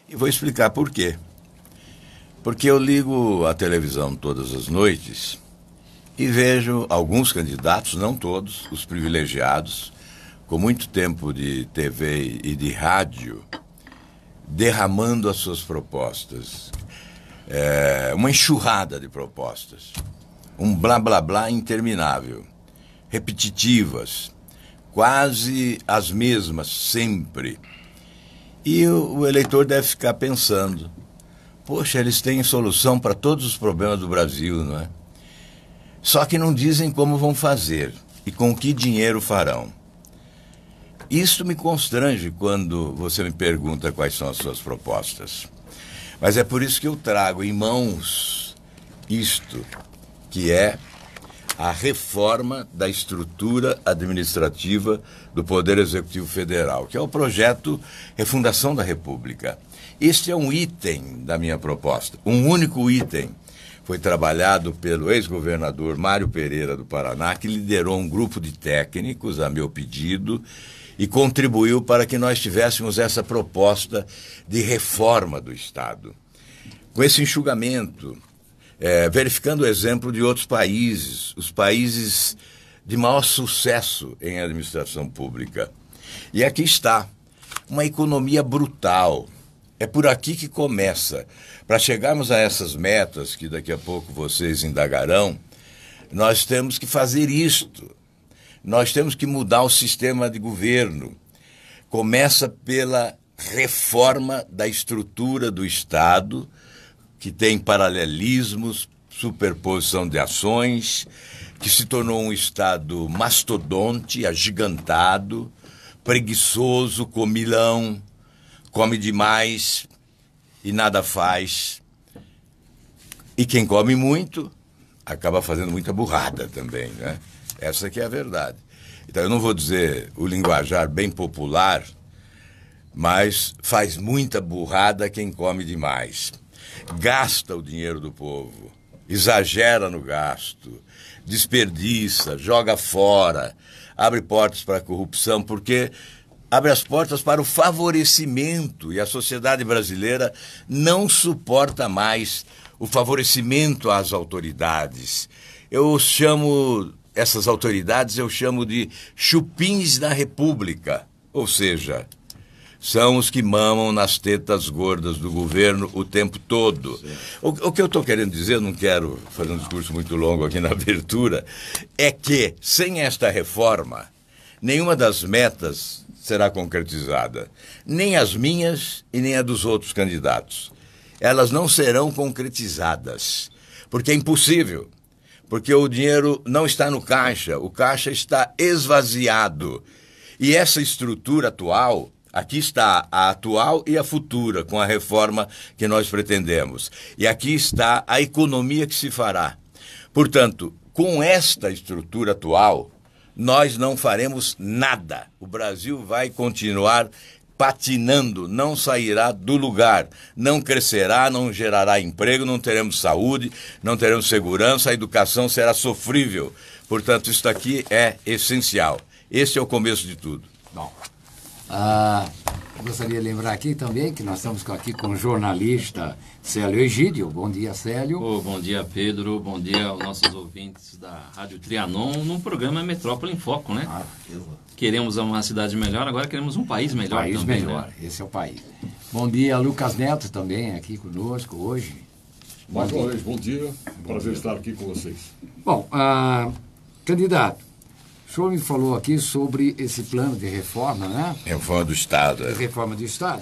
E vou explicar por quê. Porque eu ligo a televisão todas as noites e vejo alguns candidatos, não todos, os privilegiados, com muito tempo de TV e de rádio, derramando as suas propostas. Uma enxurrada de propostas. Um blá blá blá interminável. Repetitivas. Quase as mesmas, sempre. E o eleitor deve ficar pensando, poxa, eles têm solução para todos os problemas do Brasil, não é? Só que não dizem como vão fazer e com que dinheiro farão. Isto me constrange quando você me pergunta quais são as suas propostas. Mas é por isso que eu trago em mãos isto, que é a reforma da estrutura administrativa do Poder Executivo Federal, que é o projeto Refundação da República. Este é um item da minha proposta, um único item. Foi trabalhado pelo ex-governador Mário Pereira do Paraná, que liderou um grupo de técnicos a meu pedido e contribuiu para que nós tivéssemos essa proposta de reforma do Estado. Com esse enxugamento, verificando o exemplo de outros países, os países de maior sucesso em administração pública. E aqui está, uma economia brutal. É por aqui que começa. Para chegarmos a essas metas, que daqui a pouco vocês indagarão, nós temos que fazer isto. Nós temos que mudar o sistema de governo. Começa pela reforma da estrutura do Estado, que tem paralelismos, superposição de ações, que se tornou um Estado mastodonte, agigantado, preguiçoso, comilão, come demais e nada faz. E quem come muito acaba fazendo muita burrada também, né? Essa que é a verdade. Então eu não vou dizer o linguajar bem popular, mas faz muita burrada quem come demais. Gasta o dinheiro do povo, exagera no gasto, desperdiça, joga fora, abre portas para a corrupção, porque abre as portas para o favorecimento, e a sociedade brasileira não suporta mais o favorecimento às autoridades. Eu chamo essas autoridades, de chupins da República, ou seja, são os que mamam nas tetas gordas do governo o tempo todo. O que eu estou querendo dizer, não quero fazer um discurso muito longo aqui na abertura, é que, sem esta reforma, nenhuma das metas será concretizada. Nem as minhas e nem a dos outros candidatos. Elas não serão concretizadas, porque é impossível. Porque o dinheiro não está no caixa, o caixa está esvaziado. E essa estrutura atual, aqui está a atual e a futura, com a reforma que nós pretendemos. E aqui está a economia que se fará. Portanto, com esta estrutura atual, nós não faremos nada. O Brasil vai continuar patinando, não sairá do lugar, não crescerá, não gerará emprego, não teremos saúde, não teremos segurança, a educação será sofrível. Portanto, isso aqui é essencial. Esse é o começo de tudo. Bom, gostaria de lembrar aqui também que nós estamos aqui com o jornalista Célio Egídio. Bom dia, Célio. Bom dia, Pedro. Bom dia aos nossos ouvintes da Rádio Trianon, no programa Metrópole em Foco, né? Queremos uma cidade melhor, agora queremos um país melhor também. Um país melhor, né? Esse é o país. Bom dia, Lucas Neto também aqui conosco hoje. Mais uma vez, bom dia. Prazer estar aqui com vocês. Bom, candidato, o senhor me falou aqui sobre esse plano de reforma, né? Reforma do Estado. Reforma do Estado.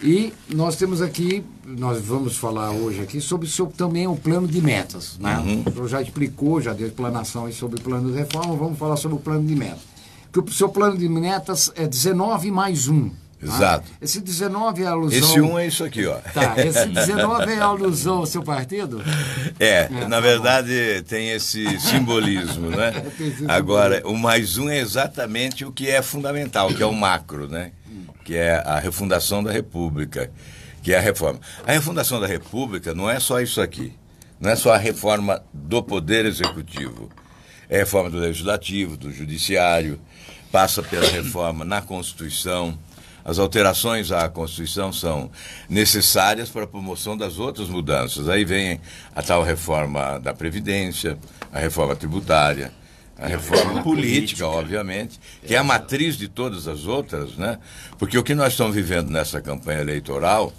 E nós temos aqui, nós vamos falar hoje aqui sobre também o plano de metas, né? O senhor já explicou, já deu explanação aí sobre o plano de reforma, vamos falar sobre o plano de metas. Porque o seu plano de metas é 19 mais 1. Exato. Tá? Esse 19 é alusão... Esse 1 é isso aqui, ó. Tá, esse 19 é alusão ao seu partido? Na verdade tem esse simbolismo, né? Agora, o mais 1 é exatamente o que é fundamental, que é o macro, né? Que é a refundação da República, que é a reforma. A refundação da República não é só isso aqui, não é só a reforma do Poder Executivo, é a reforma do Legislativo, do Judiciário, passa pela reforma na Constituição, As alterações à Constituição são necessárias para a promoção das outras mudanças. Aí vem a tal reforma da Previdência, a reforma tributária, a reforma política, obviamente, que é a matriz de todas as outras, né? Porque o que nós estamos vivendo nessa campanha eleitoral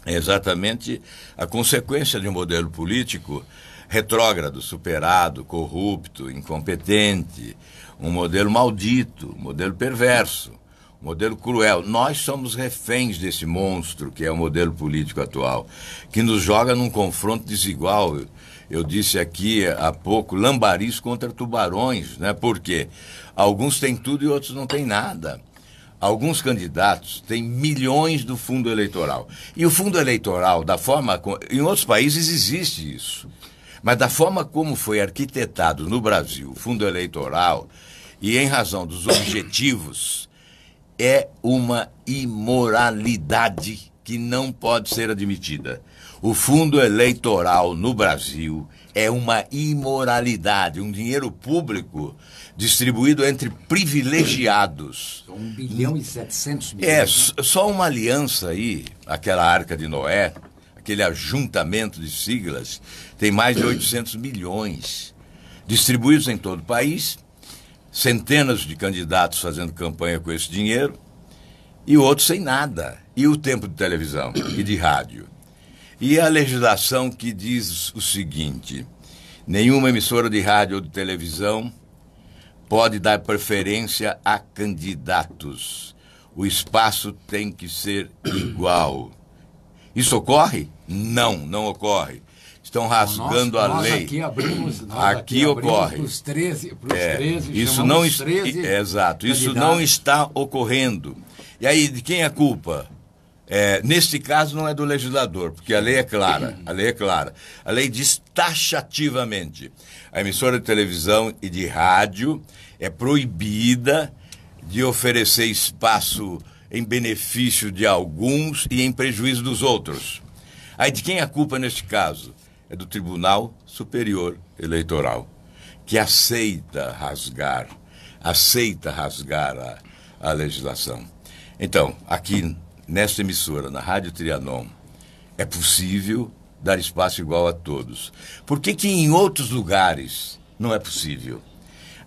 é exatamente a consequência de um modelo político retrógrado, superado, corrupto, incompetente, um modelo maldito, um modelo perverso, um modelo cruel. Nós somos reféns desse monstro que é o modelo político atual, que nos joga num confronto desigual. Eu disse aqui há pouco, lambaris contra tubarões, né? Porque alguns têm tudo e outros não têm nada. Alguns candidatos têm milhões do fundo eleitoral. E o fundo eleitoral, da forma... Em outros países existe isso. Mas da forma como foi arquitetado no Brasil o fundo eleitoral, e em razão dos objetivos, é uma imoralidade que não pode ser admitida. O fundo eleitoral no Brasil é uma imoralidade, um dinheiro público distribuído entre privilegiados. 1,7 bilhão. É, só uma aliança aí, aquela Arca de Noé, aquele ajuntamento de siglas, tem mais de 800 milhões distribuídos em todo o país, centenas de candidatos fazendo campanha com esse dinheiro e outros sem nada. E o tempo de televisão e de rádio. E a legislação que diz o seguinte: nenhuma emissora de rádio ou de televisão pode dar preferência a candidatos. O espaço tem que ser igual. Isso ocorre? Não, não ocorre. Estão rasgando a lei. Aqui abrimos, aqui ocorre. Para os 13, isso não 13 exato, isso não está ocorrendo. E aí, de quem é a culpa? Neste caso não é do legislador, porque a lei é clara, a lei é clara. A lei diz taxativamente: a emissora de televisão e de rádio é proibida de oferecer espaço em benefício de alguns e em prejuízo dos outros. Aí de quem é a culpa neste caso? É do Tribunal Superior Eleitoral, que aceita rasgar a legislação. Então, aqui nesta emissora, na Rádio Trianon, é possível dar espaço igual a todos. Por que em outros lugares não é possível?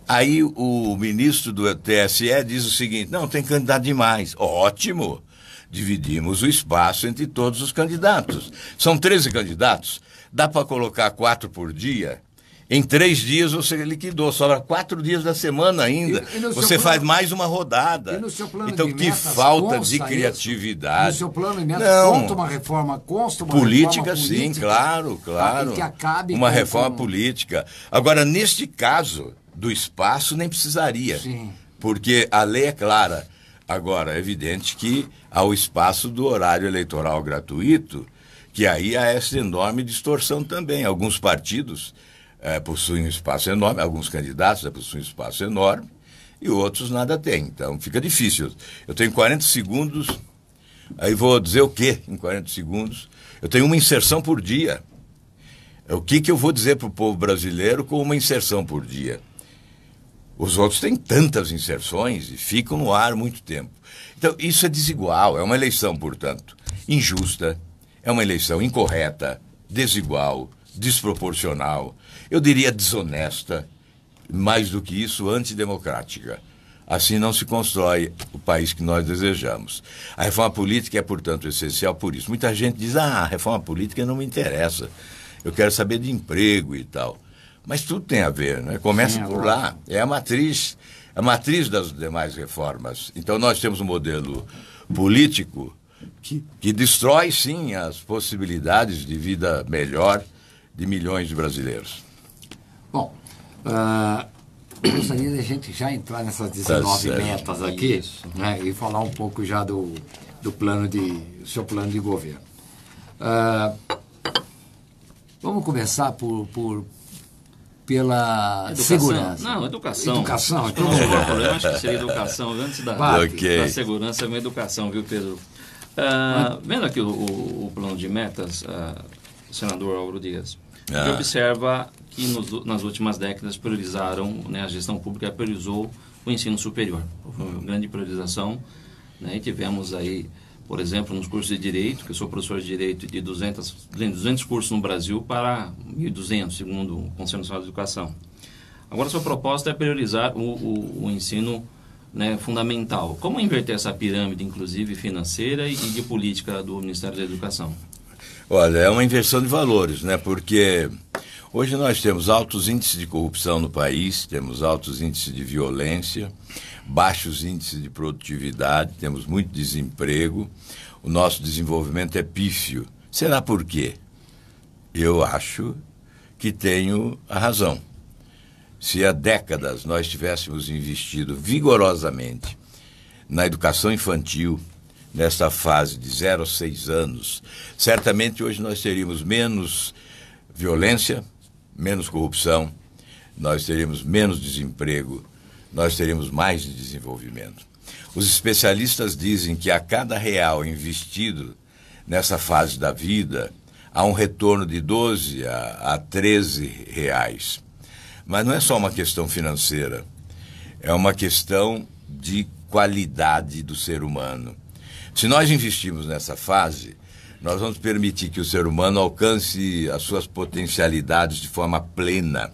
Aí o ministro do TSE diz o seguinte: não, tem candidato demais. Ótimo! Dividimos o espaço entre todos os candidatos. São 13 candidatos, dá para colocar 4 por dia. Em 3 dias você liquidou, sobra 4 dias da semana ainda. Você faz mais uma rodada. E no seu plano então, de que metas, falta de criatividade. No seu plano de metas, não. consta uma reforma política, sim, claro. Que acabe uma reforma política. Agora, neste caso do espaço, nem precisaria. Sim. Porque a lei é clara. Agora, é evidente que há o espaço do horário eleitoral gratuito, que aí há essa enorme distorção também. Alguns partidos possuem um espaço enorme, alguns candidatos possuem um espaço enorme, e outros nada têm. Então, fica difícil. Eu tenho 40 segundos, aí vou dizer o quê em 40 segundos? Eu tenho uma inserção por dia. O que eu vou dizer para o povo brasileiro com uma inserção por dia? Os outros têm tantas inserções e ficam no ar muito tempo. Então, isso é desigual. É uma eleição, portanto, injusta. É uma eleição incorreta, desigual, desproporcional. Eu diria desonesta. Mais do que isso, antidemocrática. Assim não se constrói o país que nós desejamos. A reforma política é, portanto, essencial por isso. Muita gente diz: a reforma política não me interessa. Eu quero saber de emprego e tal. Mas tudo tem a ver, né? Começa por lá. É a matriz das demais reformas. Então nós temos um modelo político que destrói, sim, as possibilidades de vida melhor de milhões de brasileiros. Bom, eu gostaria de a gente já entrar nessas 19 metas aqui, né, e falar um pouco já do seu plano de governo. Vamos começar pela segurança. Não, educação. Educação. Então, eu acho que seria educação antes da segurança, é educação, viu, Pedro? Vendo aqui o plano de metas, senador Auro Dias, ele observa que nas últimas décadas priorizaram, né, a gestão pública priorizou o ensino superior. Houve uma grande priorização né? E tivemos aí, por exemplo, nos cursos de Direito, que eu sou professor de Direito de 200 cursos no Brasil para 1.200, segundo o Conselho Nacional de Educação. Agora, a sua proposta é priorizar o ensino, né, fundamental. Como inverter essa pirâmide, inclusive financeira e de política do Ministério da Educação? Olha, é uma inversão de valores, né? Porque hoje nós temos altos índices de corrupção no país, temos altos índices de violência, baixos índices de produtividade, temos muito desemprego, o nosso desenvolvimento é pífio. Será por quê? Eu acho que tenho a razão. Se há décadas nós tivéssemos investido vigorosamente na educação infantil, nessa fase de 0 a 6 anos, certamente hoje nós teríamos menos violência, menos corrupção, nós teríamos menos desemprego, nós teríamos mais de desenvolvimento. Os especialistas dizem que a cada real investido nessa fase da vida, há um retorno de 12 a 13 reais. Mas não é só uma questão financeira, é uma questão de qualidade do ser humano. Se nós investirmos nessa fase, nós vamos permitir que o ser humano alcance as suas potencialidades de forma plena.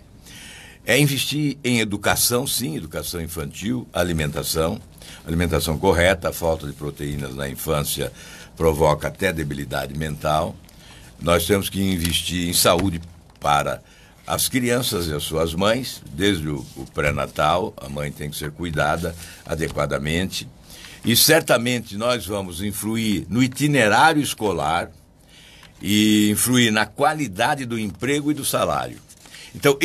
É investir em educação, sim, educação infantil, alimentação correta. A falta de proteínas na infância provoca até debilidade mental. Nós temos que investir em saúde para as crianças e as suas mães, desde o pré-natal, a mãe tem que ser cuidada adequadamente. E certamente nós vamos influir no itinerário escolar e influir na qualidade do emprego e do salário. Então,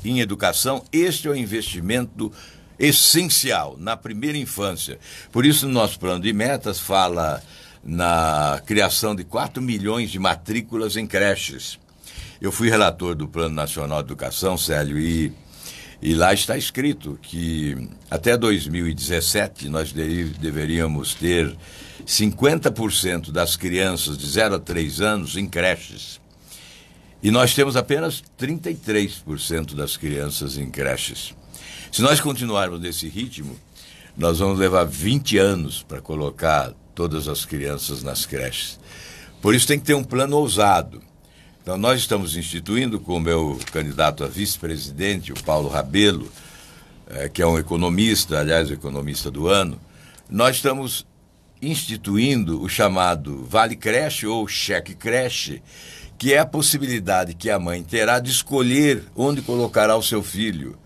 em educação, este é o investimento essencial na primeira infância. Por isso, no nosso plano de metas fala na criação de 4 milhões de matrículas em creches. Eu fui relator do Plano Nacional de Educação, Célio, e lá está escrito que até 2017 nós deveríamos ter 50% das crianças de 0 a 3 anos em creches. E nós temos apenas 33% das crianças em creches. Se nós continuarmos nesse ritmo, nós vamos levar 20 anos para colocar todas as crianças nas creches. Por isso tem que ter um plano ousado. Então, nós estamos instituindo com o meu candidato a vice-presidente, o Paulo Rabelo, que é um economista, aliás, o economista do ano, nós estamos instituindo o chamado Vale Creche ou Cheque Creche, que é a possibilidade que a mãe terá de escolher onde colocará o seu filho,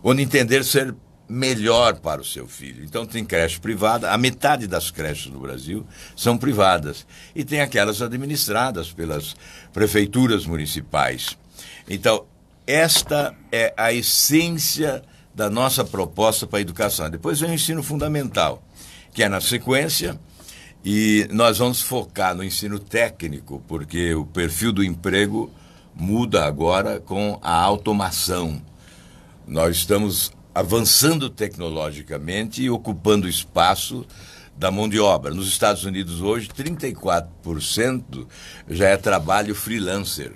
onde entender ser melhor para o seu filho. Então tem creche privada, a metade das creches no Brasil são privadas e tem aquelas administradas pelas prefeituras municipais. Então esta é a essência da nossa proposta para a educação. Depois vem o ensino fundamental, que é na sequência, e nós vamos focar no ensino técnico, porque o perfil do emprego muda agora com a automação. Nós estamos avançando tecnologicamente e ocupando espaço da mão de obra. Nos Estados Unidos hoje, 34% já é trabalho freelancer.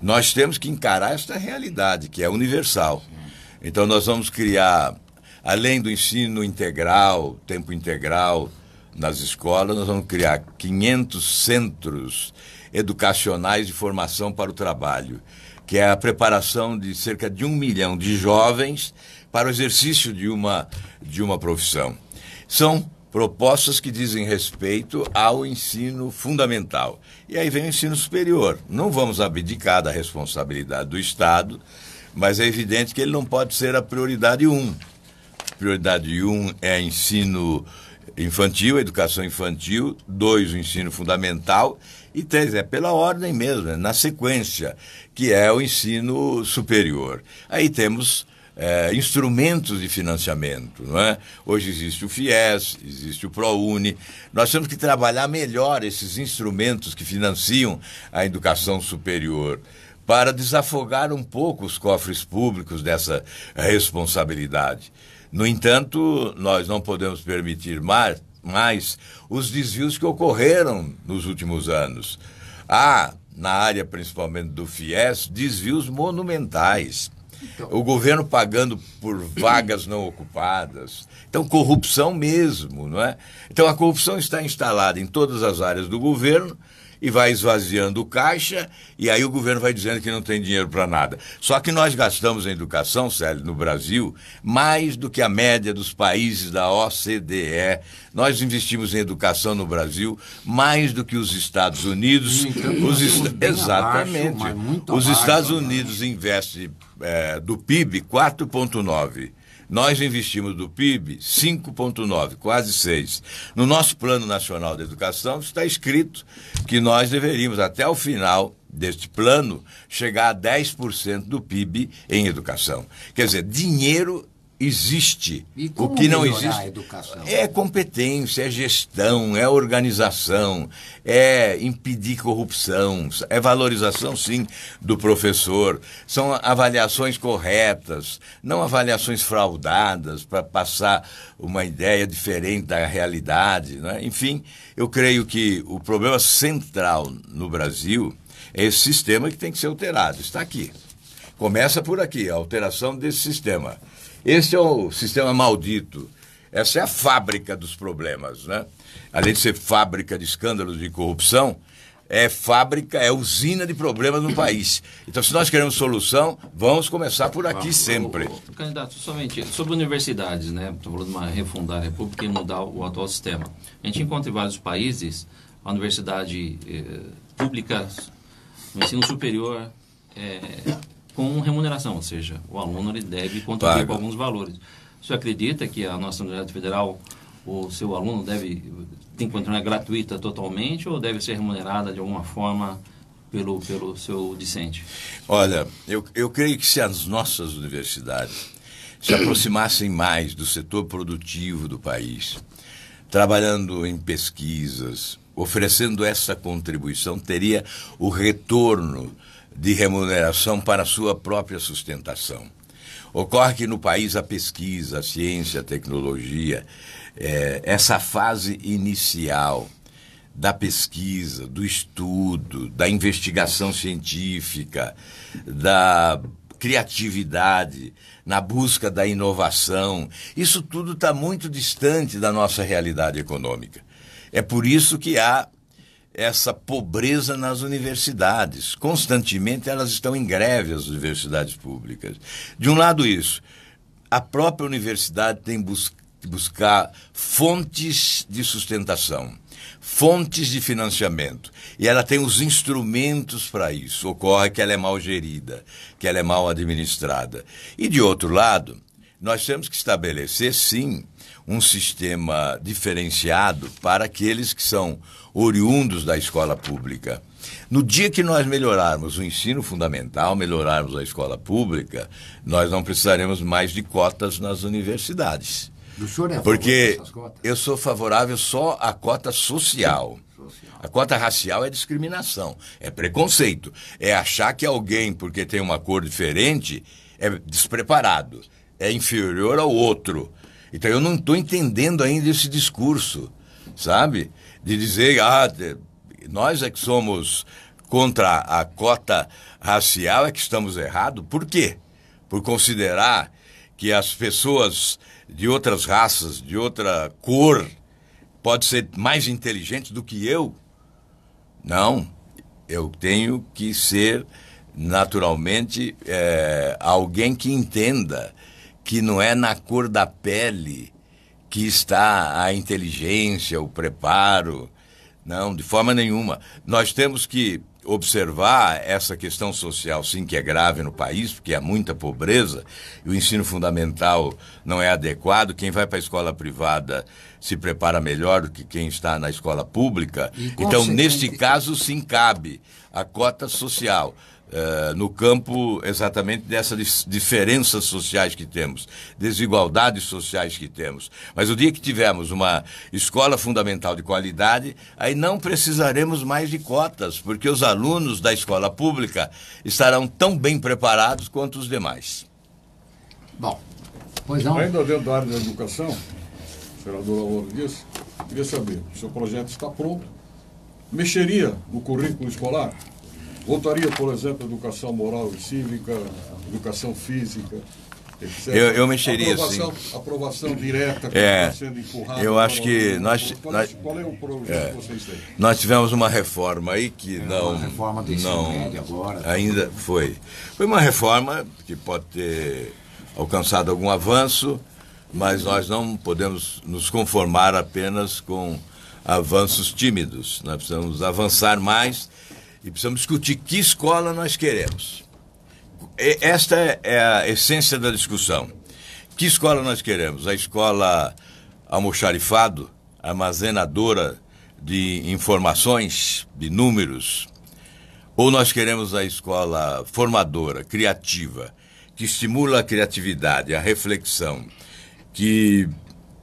Nós temos que encarar esta realidade, que é universal. Então nós vamos criar, além do ensino integral, tempo integral nas escolas, nós vamos criar 500 centros educacionais de formação para o trabalho, que é a preparação de cerca de 1 milhão de jovens para o exercício de uma profissão. São propostas que dizem respeito ao ensino fundamental. E aí vem o ensino superior. Não vamos abdicar da responsabilidade do Estado, mas é evidente que ele não pode ser a prioridade 1. A prioridade 1 é ensino infantil, educação infantil, 2, o ensino fundamental, e 3, é pela ordem mesmo, na sequência, que é o ensino superior. Aí temos instrumentos de financiamento, não é? Hoje existe o FIES, existe o ProUni. Nós temos que trabalhar melhor esses instrumentos que financiam a educação superior para desafogar um pouco os cofres públicos dessa responsabilidade. No entanto, nós não podemos permitir mais os desvios que ocorreram nos últimos anos. Há, na área principalmente do FIES, desvios monumentais. Então, o governo pagando por vagas não ocupadas. Então, corrupção mesmo, não é? Então, a corrupção está instalada em todas as áreas do governo e vai esvaziando o caixa, e aí o governo vai dizendo que não tem dinheiro para nada. Só que nós gastamos em educação, Célio, no Brasil, mais do que a média dos países da OCDE. Nós investimos em educação no Brasil mais do que os Estados Unidos. Exatamente. Os Estados Unidos investem do PIB 4,9%. Nós investimos do PIB 5,9%, quase 6%. No nosso Plano Nacional de Educação está escrito que nós deveríamos, até o final deste plano, chegar a 10% do PIB em educação. Quer dizer, dinheiro existe. E como o que não melhorar existe a educação? É competência, é gestão, é organização, é impedir corrupção, é valorização, sim, do professor. São avaliações corretas, não avaliações fraudadas para passar uma ideia diferente da realidade, né? Enfim, eu creio que o problema central no Brasil é esse sistema que tem que ser alterado. Está aqui. Começa por aqui, a alteração desse sistema. Esse é o sistema maldito. Essa é a fábrica dos problemas, né? Além de ser fábrica de escândalos de corrupção, é fábrica, é usina de problemas no país. Então, se nós queremos solução, vamos começar por aqui sempre. Candidato, somente sobre universidades, né? Estou falando de uma refundar a República e mudar o atual sistema. A gente encontra em vários países a universidade pública, o ensino superior, com remuneração, ou seja, o aluno ele deve contribuir com alguns valores. O senhor acredita que a nossa Universidade Federal, o seu aluno tem que continuar gratuita totalmente ou deve ser remunerada de alguma forma pelo seu discente? Olha, eu creio que se as nossas universidades se aproximassem mais do setor produtivo do país, trabalhando em pesquisas, oferecendo essa contribuição, teria o retorno de remuneração para a sua própria sustentação. Ocorre que no país a pesquisa, a ciência, a tecnologia, essa fase inicial da pesquisa, do estudo, da investigação científica, da criatividade, na busca da inovação, isso tudo está muito distante da nossa realidade econômica. É por isso que há essa pobreza nas universidades. Constantemente elas estão em greve, as universidades públicas. De um lado isso, a própria universidade tem que buscar fontes de sustentação, fontes de financiamento, e ela tem os instrumentos para isso. Ocorre que ela é mal gerida, que ela é mal administrada. E de outro lado, nós temos que estabelecer, sim, um sistema diferenciado para aqueles que são oriundos da escola pública. No dia que nós melhorarmos o ensino fundamental, melhorarmos a escola pública, nós não precisaremos mais de cotas nas universidades. O senhor é a favor porque dessas cotas? Eu sou favorável só à cota social. A cota racial é discriminação, é preconceito. É achar que alguém, porque tem uma cor diferente, é despreparado, é inferior ao outro. Então eu não estou entendendo ainda esse discurso, sabe? De dizer, nós é que somos contra a cota racial, é que estamos errados. Por quê? Por considerar que as pessoas de outras raças, de outra cor, podem ser mais inteligentes do que eu? Não, eu tenho que ser naturalmente alguém que entenda que não é na cor da pele que está a inteligência, o preparo. Não, de forma nenhuma. Nós temos que observar essa questão social, sim, que é grave no país, porque há muita pobreza, e o ensino fundamental não é adequado. Quem vai para a escola privada se prepara melhor do que quem está na escola pública. Então, neste caso, sim, cabe a cota social. No campo exatamente dessas diferenças sociais que temos, desigualdades sociais que temos. Mas o dia que tivermos uma escola fundamental de qualidade, aí não precisaremos mais de cotas, porque os alunos da escola pública estarão tão bem preparados quanto os demais. Bom, pois não. Ainda dentro da área da educação, o senador Álvaro disse, queria saber, o seu projeto está pronto, mexeria no currículo escolar? Votaria, por exemplo, educação moral e cívica, educação física, etc. Eu mexeria, aprovação direta, que está sendo empurrada. Eu acho que qual é o projeto que vocês têm? Nós tivemos uma reforma aí que uma reforma do ensino médio agora. Ainda foi. Foi uma reforma que pode ter alcançado algum avanço, mas nós não podemos nos conformar apenas com avanços tímidos. Nós precisamos avançar mais e precisamos discutir que escola nós queremos. Esta é a essência da discussão. Que escola nós queremos? A escola almoxarifado, armazenadora de informações, de números? Ou nós queremos a escola formadora, criativa, que estimula a criatividade, a reflexão, que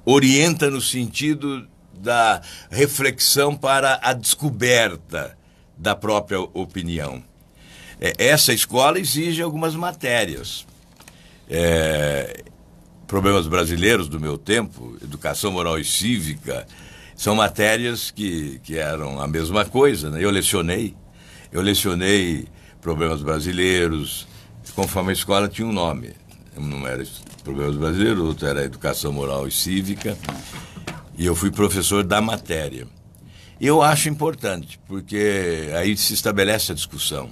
orienta no sentido da reflexão para a descoberta da própria opinião? Essa escola exige algumas matérias. Problemas brasileiros do meu tempo, educação moral e cívica, são matérias que eram a mesma coisa, né? Eu lecionei problemas brasileiros, conforme a escola tinha um nome. Um era problemas brasileiros, outro era educação moral e cívica, e eu fui professor da matéria. Eu acho importante, porque aí se estabelece a discussão,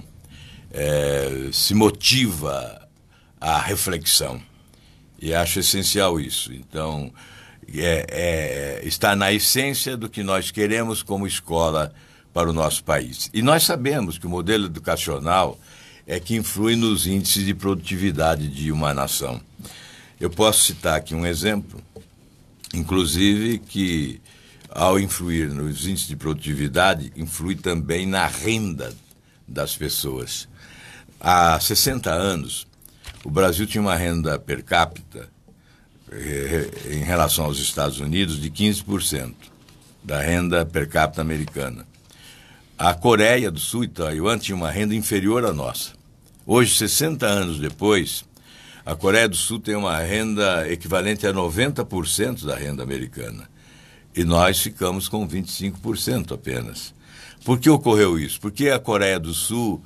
se motiva a reflexão, e acho essencial isso. Então, está na essência do que nós queremos como escola para o nosso país. E nós sabemos que o modelo educacional é que influi nos índices de produtividade de uma nação. Eu posso citar aqui um exemplo, inclusive, que ao influir nos índices de produtividade, influi também na renda das pessoas. Há 60 anos, o Brasil tinha uma renda per capita, em relação aos Estados Unidos, de 15% da renda per capita americana. A Coreia do Sul e Taiwan tinham uma renda inferior à nossa. Hoje, 60 anos depois, a Coreia do Sul tem uma renda equivalente a 90% da renda americana. E nós ficamos com 25% apenas. Por que ocorreu isso? Porque a Coreia do Sul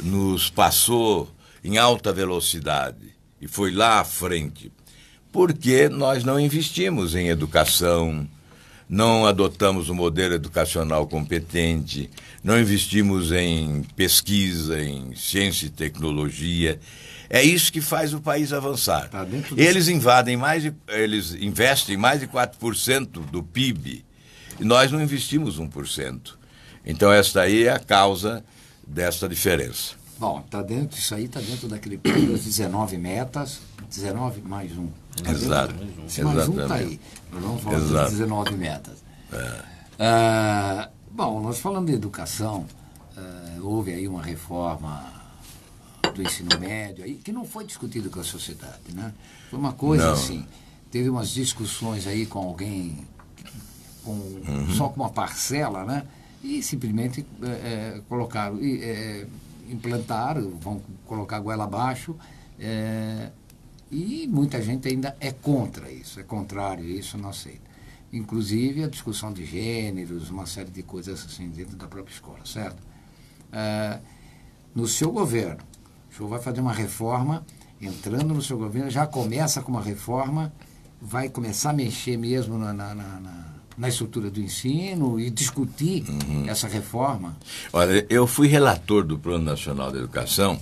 nos passou em alta velocidade e foi lá à frente. Porque nós não investimos em educação, não adotamos um modelo educacional competente, não investimos em pesquisa, em ciência e tecnologia. É isso que faz o país avançar. Eles investem mais de 4% do PIB e nós não investimos 1%. Então esta aí é a causa dessa diferença. Bom, isso aí está dentro daquele plano das 19 metas, 19 mais um. Exato. Mais um está aí. Nós vamos falar das 19 metas. Bom, nós falando de educação, houve aí uma reforma do ensino médio aí, que não foi discutido com a sociedade, né? Foi uma coisa assim, teve umas discussões aí com alguém, só com uma parcela, né? E simplesmente colocaram, implantaram, vão colocar a goela abaixo, e muita gente ainda é contra isso, é contrário a isso, não aceita. Inclusive a discussão de gêneros, uma série de coisas assim dentro da própria escola, certo? No seu governo, o senhor vai fazer uma reforma, entrando no seu governo, já começa com uma reforma, vai começar a mexer mesmo na estrutura do ensino e discutir essa reforma? Olha, eu fui relator do Plano Nacional de Educação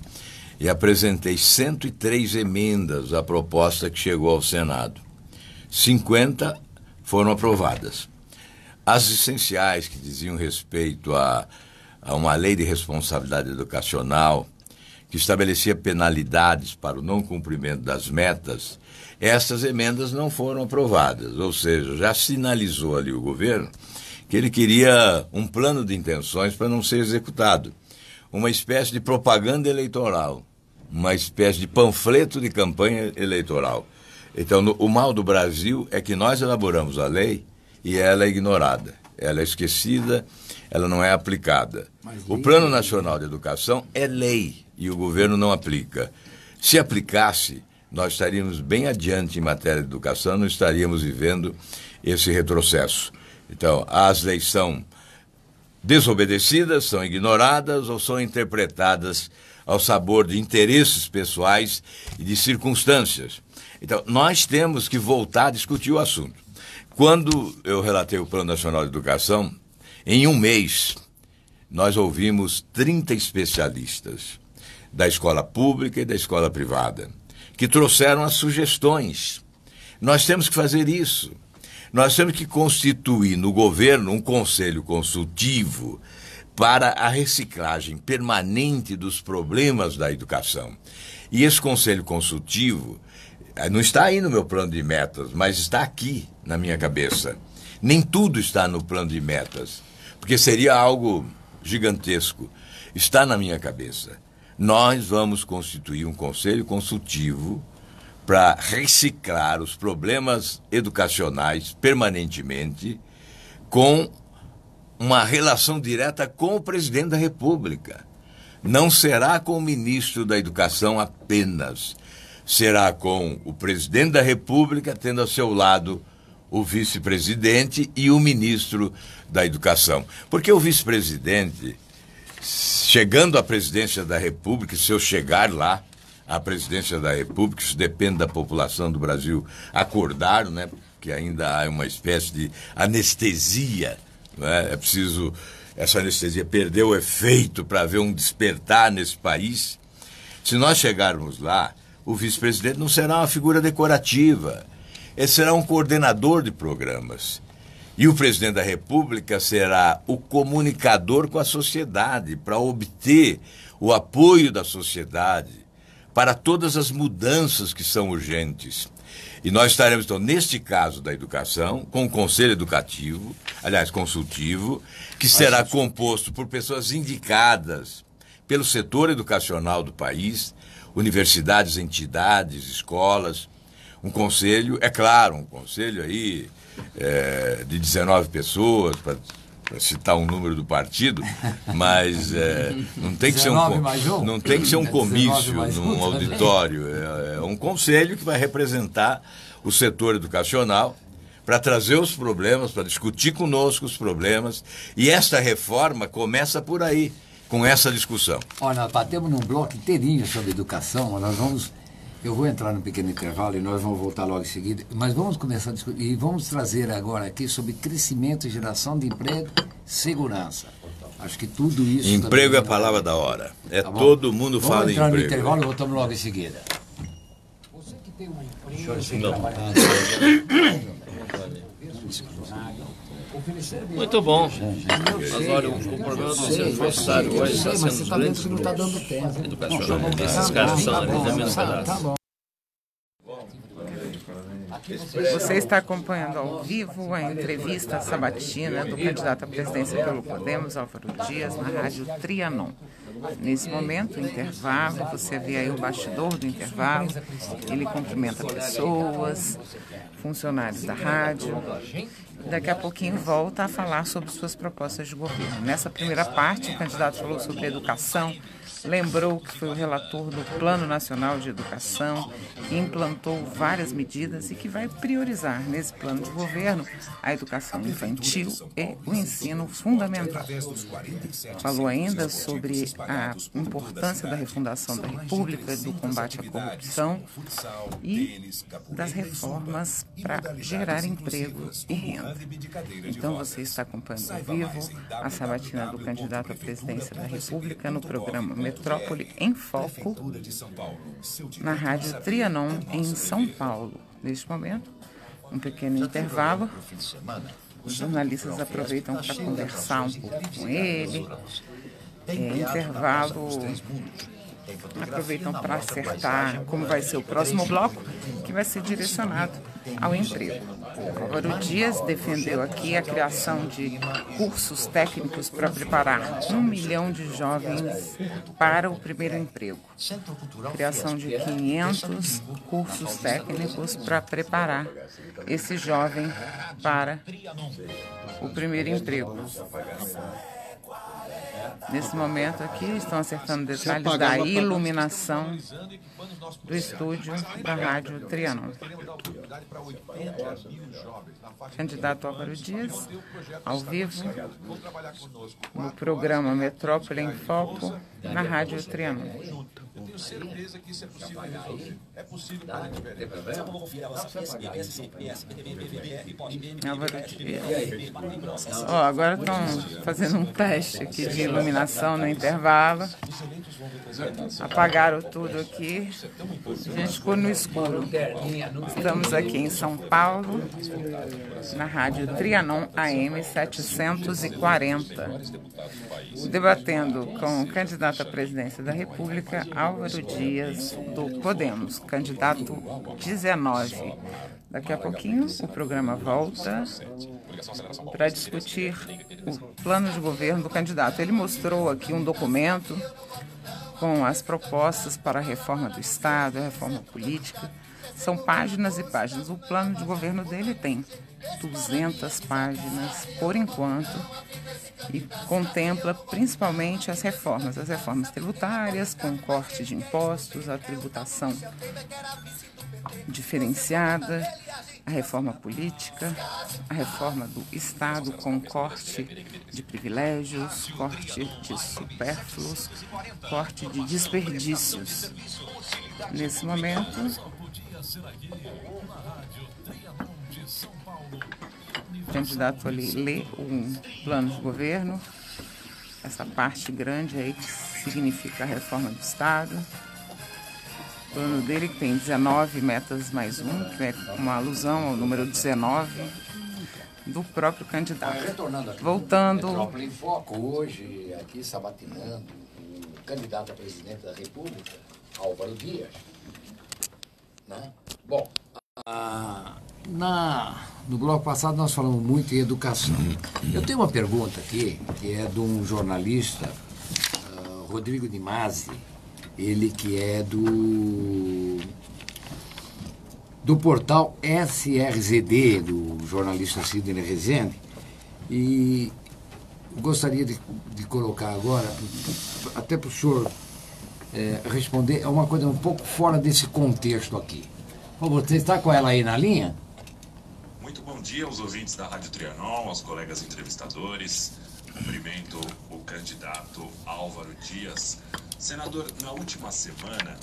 e apresentei 103 emendas à proposta que chegou ao Senado. 50 foram aprovadas. As essenciais, que diziam respeito a uma lei de responsabilidade educacional, que estabelecia penalidades para o não cumprimento das metas, essas emendas não foram aprovadas. Ou seja, já sinalizou ali o governo que ele queria um plano de intenções para não ser executado. Uma espécie de propaganda eleitoral, uma espécie de panfleto de campanha eleitoral. Então, o mal do Brasil é que nós elaboramos a lei e ela é ignorada, ela é esquecida, ela não é aplicada. O Plano Nacional de Educação é lei e o governo não aplica. Se aplicasse, nós estaríamos bem adiante em matéria de educação, não estaríamos vivendo esse retrocesso. Então, as leis são desobedecidas, são ignoradas ou são interpretadas ao sabor de interesses pessoais e de circunstâncias. Então, nós temos que voltar a discutir o assunto. Quando eu relatei o Plano Nacional de Educação, em um mês, nós ouvimos 30 especialistas da escola pública e da escola privada, que trouxeram as sugestões. Nós temos que fazer isso. Nós temos que constituir no governo um conselho consultivo para a reciclagem permanente dos problemas da educação. E esse conselho consultivo não está aí no meu plano de metas, mas está aqui na minha cabeça. Nem tudo está no plano de metas, porque seria algo gigantesco. Está na minha cabeça. Nós vamos constituir um conselho consultivo para reciclar os problemas educacionais permanentemente com uma relação direta com o presidente da República. Não será com o ministro da Educação apenas. Será com o presidente da República, tendo ao seu lado o vice-presidente e o ministro da Educação. Porque o vice-presidente, chegando à presidência da República, se eu chegar lá, à presidência da República, isso depende da população do Brasil acordar, né? Porque ainda há uma espécie de anestesia, não é? É preciso essa anestesia perder o efeito para haver um despertar nesse país. Se nós chegarmos lá, o vice-presidente não será uma figura decorativa, ele será um coordenador de programas. E o presidente da República será o comunicador com a sociedade, para obter o apoio da sociedade para todas as mudanças que são urgentes. E nós estaremos, então, neste caso da educação, com um conselho educativo, aliás, consultivo, que será composto por pessoas indicadas pelo setor educacional do país, universidades, entidades, escolas. Um conselho, é claro, um conselho aí de 19 pessoas, para citar um número do partido, mas não tem que ser não tem que ser um comício num auditório. É um conselho que vai representar o setor educacional para trazer os problemas, para discutir conosco os problemas. E esta reforma começa por aí, com essa discussão. Olha, nós batemos num bloco inteirinho sobre educação, eu vou entrar num pequeno intervalo e nós vamos voltar logo em seguida, mas vamos começar a discutir e vamos trazer agora aqui sobre crescimento e geração de emprego, segurança. Acho que tudo isso... Emprego é a palavra da hora. Tá, todo mundo fala em emprego. Vamos entrar no intervalo e voltamos logo em seguida. Você que tem uma empresa... Muito bom. Agora, o problema do seu forçado hoje está sendo os grandes grupos educacionais. Esses caras são ali da mesma pedaço. Você está acompanhando ao vivo a entrevista sabatina do candidato à presidência pelo Podemos, Álvaro Dias, na Rádio Trianon. Nesse momento, intervalo, você vê aí o bastidor do intervalo, ele cumprimenta pessoas, funcionários da rádio. Daqui a pouquinho volta a falar sobre suas propostas de governo. Nessa primeira parte, o candidato falou sobre educação, lembrou que foi o relator do Plano Nacional de Educação, que implantou várias medidas e que vai priorizar nesse plano de governo a educação infantil e o ensino fundamental. Falou ainda sobre a importância da refundação da República, do combate à corrupção e das reformas para gerar emprego e renda. Então você está acompanhando ao vivo a sabatina do candidato à presidência da República no programa Metrópole em Foco, na Rádio Trianon, em São Paulo. Neste momento, um pequeno intervalo. Os jornalistas aproveitam para conversar um pouco com ele. Aproveitam para acertar como vai ser o próximo bloco, que vai ser direcionado ao emprego. Álvaro Dias defendeu aqui a criação de cursos técnicos para preparar 1 milhão de jovens para o primeiro emprego. Criação de 500 cursos técnicos para preparar esse jovem para o primeiro emprego. Nesse momento aqui, estão acertando detalhes da iluminação do estúdio da Rádio Trianon. Candidato Álvaro Dias, ao vivo, no programa Metrópole em Foco, na Rádio Trianon. Certeza que isso é possível resolver. É possível para a diferença. Álvaro Dias. Ó, agora estão fazendo um teste aqui de iluminação no intervalo. Apagaram tudo aqui. A gente ficou no escuro. Estamos aqui em São Paulo, na Rádio Trianon AM 740, debatendo com o candidato à presidência da República, Álvaro Dias, do Podemos, candidato 19. Daqui a pouquinho o programa volta para discutir o plano de governo do candidato. Ele mostrou aqui um documento com as propostas para a reforma do Estado, a reforma política. São páginas e páginas. O plano de governo dele tem 200 páginas por enquanto e contempla principalmente as reformas tributárias, com corte de impostos, a tributação diferenciada, a reforma política, a reforma do Estado com corte de privilégios, corte de supérfluos, corte de desperdícios. Nesse momento, o candidato ali lê um plano de governo, essa parte grande aí que significa a reforma do Estado. O plano dele que tem 19 metas mais um, que é uma alusão ao número 19 do próprio candidato. Voltando. Metrópole em Foco, hoje, aqui sabatinando, o candidato a presidente da República, Álvaro Dias. Né? Bom, no bloco passado nós falamos muito em educação. Eu tenho uma pergunta aqui, que é de um jornalista, Rodrigo Di Masi, ele que é do portal SRZD, do jornalista Sidney Rezende, e gostaria de colocar agora, até para o senhor responder, é uma coisa um pouco fora desse contexto aqui. Você está com ela aí na linha? Muito bom dia aos ouvintes da Rádio Trianon, aos colegas entrevistadores. Cumprimento o candidato Álvaro Dias. Senador, na última semana,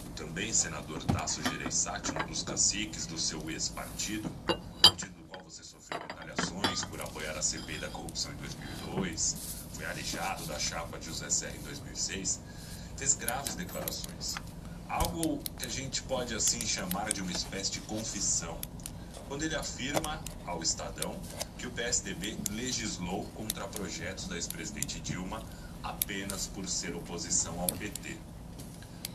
o também senador Tasso Gereissati, um dos caciques do seu ex-partido, partido do qual você sofreu retaliações por apoiar a CPI da corrupção em 2002, foi alijado da chapa de José Serra em 2006, fez graves declarações. Algo que a gente pode assim chamar de uma espécie de confissão, quando ele afirma ao Estadão que o PSDB legislou contra projetos da ex-presidente Dilma apenas por ser oposição ao PT.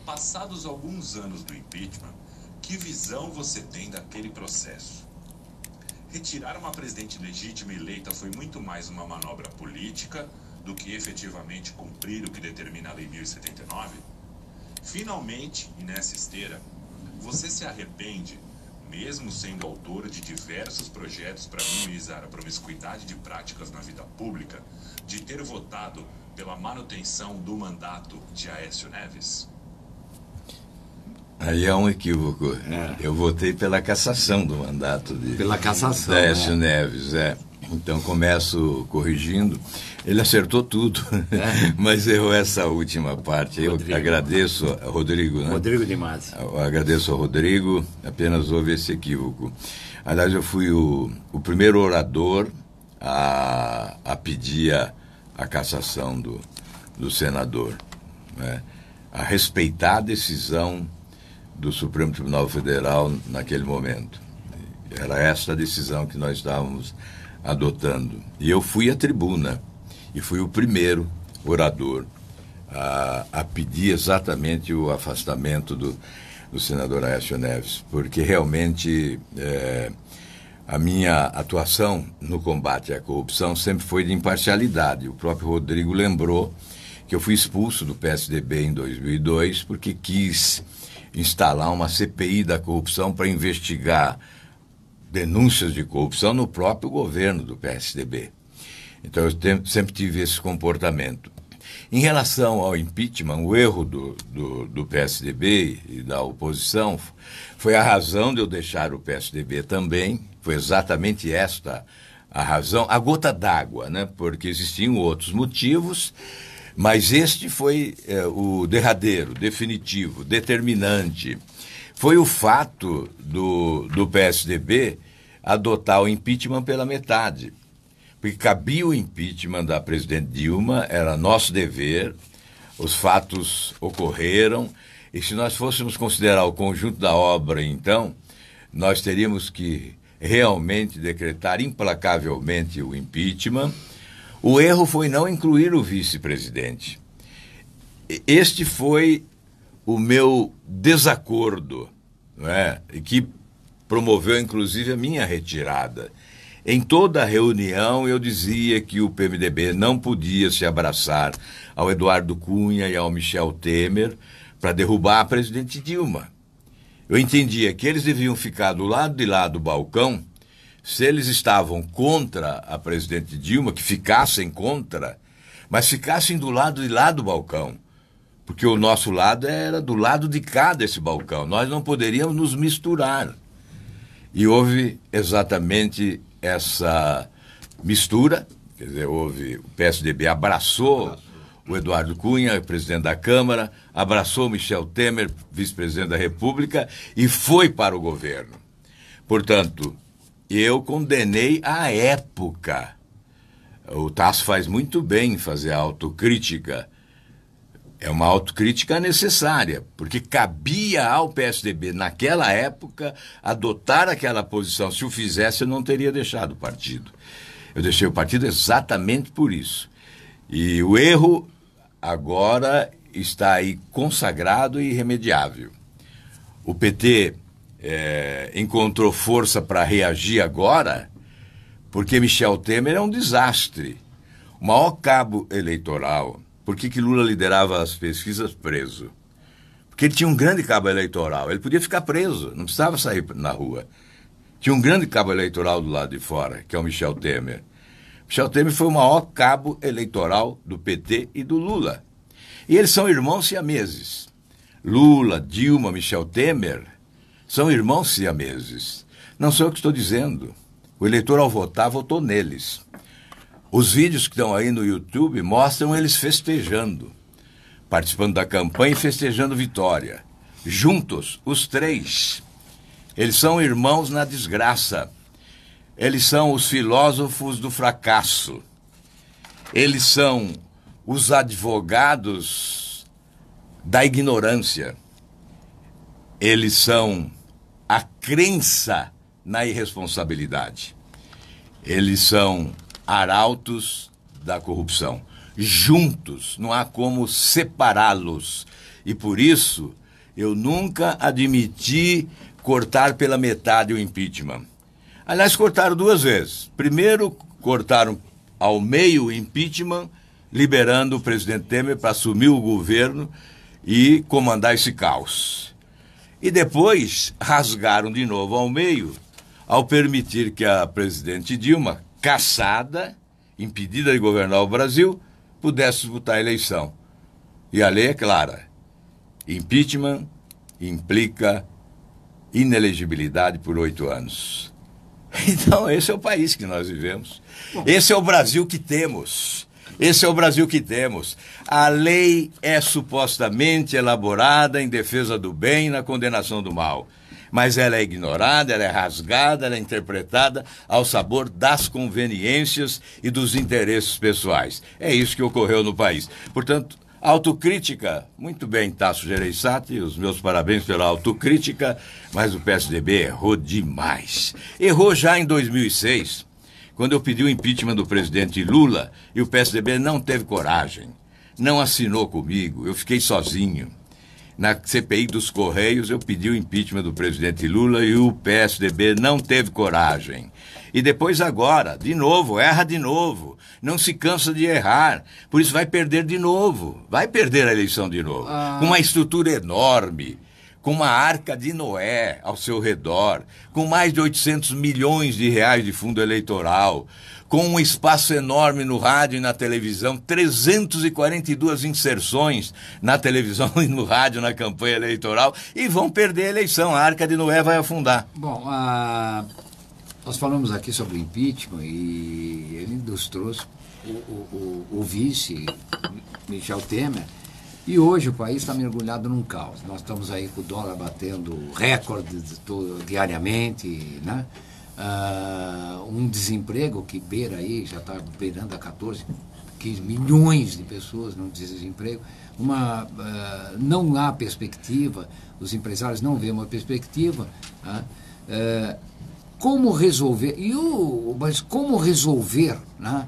Passados alguns anos do impeachment, que visão você tem daquele processo? Retirar uma presidente legítima e eleita foi muito mais uma manobra política do que efetivamente cumprir o que determina a Lei 1079? Finalmente, e nessa esteira, você se arrepende, mesmo sendo autor de diversos projetos para minimizar a promiscuidade de práticas na vida pública, de ter votado pela manutenção do mandato de Aécio Neves? Aí é um equívoco. Eu votei pela cassação do mandato de Aécio Neves. Então começo corrigindo. Ele acertou tudo, mas errou essa última parte. Eu agradeço a Rodrigo, né? Rodrigo Di Masi. Eu agradeço ao Rodrigo, apenas houve esse equívoco. Aliás, eu fui o primeiro orador a pedir a cassação do senador, né? A respeitar a decisão do Supremo Tribunal Federal naquele momento. Era essa a decisão que nós estávamos adotando. E eu fui à tribuna e fui o primeiro orador a pedir exatamente o afastamento do senador Aécio Neves, porque realmente a minha atuação no combate à corrupção sempre foi de imparcialidade. O próprio Rodrigo lembrou que eu fui expulso do PSDB em 2002 porque quis instalar uma CPI da corrupção para investigar denúncias de corrupção no próprio governo do PSDB. Então eu sempre tive esse comportamento. Em relação ao impeachment, o erro do PSDB e da oposição foi a razão de eu deixar o PSDB também, foi exatamente esta a razão, a gota d'água, né? Porque existiam outros motivos, mas este foi o derradeiro, definitivo, determinante. Foi o fato do PSDB adotar o impeachment pela metade. Porque cabia o impeachment da presidente Dilma, era nosso dever, os fatos ocorreram, e se nós fôssemos considerar o conjunto da obra, então, nós teríamos que realmente decretar implacavelmente o impeachment. O erro foi não incluir o vice-presidente. Este foi o meu desacordo, não é? E que promoveu, inclusive, a minha retirada. Em toda a reunião eu dizia que o PMDB não podia se abraçar ao Eduardo Cunha e ao Michel Temer para derrubar a presidente Dilma. Eu entendia que eles deviam ficar do lado de lá do balcão. Se eles estavam contra a presidente Dilma, que ficassem contra, mas ficassem do lado de lá do balcão. Porque o nosso lado era do lado de cá desse balcão. Nós não poderíamos nos misturar. E houve exatamente essa mistura, quer dizer, o PSDB abraçou o Eduardo Cunha, presidente da Câmara, abraçou o Michel Temer, vice-presidente da República, e foi para o governo. Portanto, eu condenei à época. O Tasso faz muito bem em fazer a autocrítica. É uma autocrítica necessária, porque cabia ao PSDB, naquela época, adotar aquela posição. Se o fizesse, eu não teria deixado o partido. Eu deixei o partido exatamente por isso. E o erro agora está aí consagrado e irremediável. O PT encontrou força para reagir agora, porque Michel Temer é um desastre. O maior cabo eleitoral. Por que Lula liderava as pesquisas preso? Porque ele tinha um grande cabo eleitoral. Ele podia ficar preso, não precisava sair na rua. Tinha um grande cabo eleitoral do lado de fora, que é o Michel Temer. Michel Temer foi o maior cabo eleitoral do PT e do Lula. E eles são irmãos siameses. Lula, Dilma, Michel Temer são irmãos siameses. Não sou eu que estou dizendo. O eleitor, ao votar, votou neles. Os vídeos que estão aí no YouTube mostram eles festejando, participando da campanha e festejando vitória. Juntos, os três. Eles são irmãos na desgraça. Eles são os filósofos do fracasso. Eles são os advogados da ignorância. Eles são a crença na irresponsabilidade. Eles são arautos da corrupção. Juntos, não há como separá-los. E por isso, eu nunca admiti cortar pela metade o impeachment. Aliás, cortaram duas vezes. Primeiro, cortaram ao meio o impeachment, liberando o presidente Temer para assumir o governo e comandar esse caos. E depois, rasgaram de novo ao meio, ao permitir que a presidente Dilma, cassada, impedida de governar o Brasil, pudesse disputar a eleição. E a lei é clara. Impeachment implica inelegibilidade por 8 anos. Então, esse é o país que nós vivemos. Esse é o Brasil que temos. Esse é o Brasil que temos. A lei é supostamente elaborada em defesa do bem e na condenação do mal. Mas ela é ignorada, ela é rasgada, ela é interpretada ao sabor das conveniências e dos interesses pessoais. É isso que ocorreu no país. Portanto, autocrítica, muito bem, Tasso Gereissati, os meus parabéns pela autocrítica, mas o PSDB errou demais. Errou já em 2006, quando eu pedi o impeachment do presidente Lula e o PSDB não teve coragem, não assinou comigo, eu fiquei sozinho. Na CPI dos Correios, eu pedi o impeachment do presidente Lula e o PSDB não teve coragem. E depois agora, de novo, erra de novo. Não se cansa de errar. Por isso vai perder de novo. Vai perder a eleição de novo. Com uma estrutura enorme, com uma arca de Noé ao seu redor, com mais de 800 milhões de reais de fundo eleitoral, com um espaço enorme no rádio e na televisão, 342 inserções na televisão e no rádio na campanha eleitoral, e vão perder a eleição. A Arca de Noé vai afundar. Bom, nós falamos aqui sobre impeachment e ele nos trouxe o vice, Michel Temer, e hoje o país está mergulhado num caos. Nós estamos aí com o dólar batendo recorde diariamente, né? Um desemprego que beira aí, já está beirando a 14, 15 milhões de pessoas no desemprego. Não há perspectiva, os empresários não veem uma perspectiva. Como resolver, mas como resolver, né,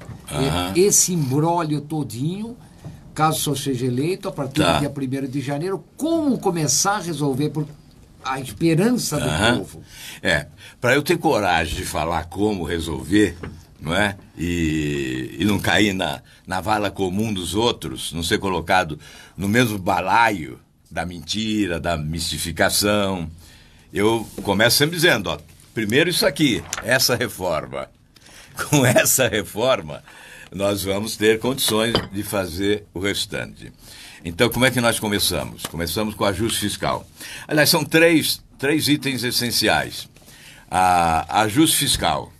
esse imbróglio todinho, caso só seja eleito, a partir do dia 1º de janeiro, como começar a resolver por a esperança do povo? Para eu ter coragem de falar como resolver, não é? E não cair na vala comum dos outros, não ser colocado no mesmo balaio da mentira, da mistificação, eu começo sempre dizendo, primeiro isso aqui, essa reforma. Com essa reforma, nós vamos ter condições de fazer o restante. Então, como é que nós começamos? Começamos com o ajuste fiscal. Aliás, são três itens essenciais. Ajuste fiscal.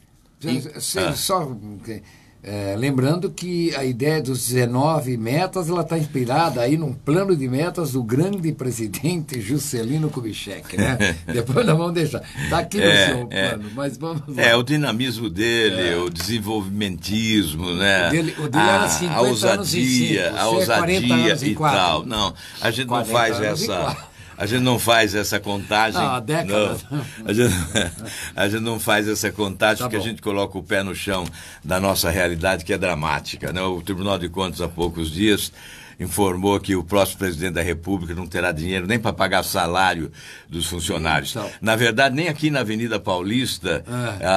Lembrando que a ideia dos 19 metas, ela está inspirada aí num plano de metas do grande presidente Juscelino Kubitschek, né? Depois nós vamos deixar. Está aqui no seu plano, mas vamos lá. O dinamismo dele, o desenvolvimentismo, né? O dele era 50 a ousadia, a ousadia e tal. Não, a gente não faz essa... A gente não faz essa contagem. Não, décadas. Não. A gente não faz essa contagem porque a gente coloca o pé no chão da nossa realidade, que é dramática, né? O Tribunal de Contas, há poucos dias, informou que o próximo presidente da República não terá dinheiro nem para pagar salário dos funcionários. Na verdade, nem aqui na Avenida Paulista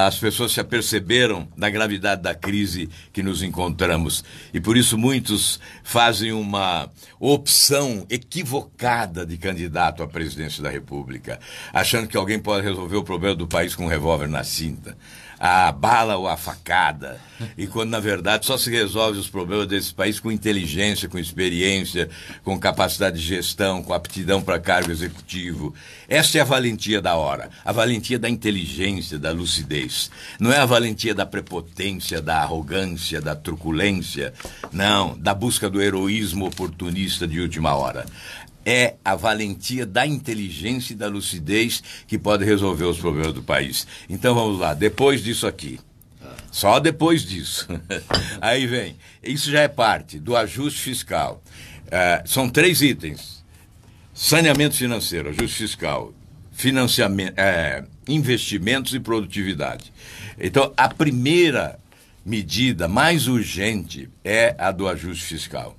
as pessoas se aperceberam da gravidade da crise que nos encontramos. E por isso muitos fazem uma opção equivocada de candidato à presidência da República, achando que alguém pode resolver o problema do país com um revólver na cinta, a bala ou a facada, e quando na verdade só se resolve os problemas desse país com inteligência, com experiência, com capacidade de gestão, com aptidão para cargo executivo. Esta é a valentia da hora, a valentia da inteligência, da lucidez. Não é a valentia da prepotência, da arrogância, da truculência, não, da busca do heroísmo oportunista de última hora. É a valentia da inteligência e da lucidez que pode resolver os problemas do país. Então vamos lá, depois disso aqui, só depois disso, aí vem, isso já é parte do ajuste fiscal. São 3 itens: saneamento financeiro, ajuste fiscal, financiamento, investimentos e produtividade. Então a primeira medida mais urgente é a do ajuste fiscal.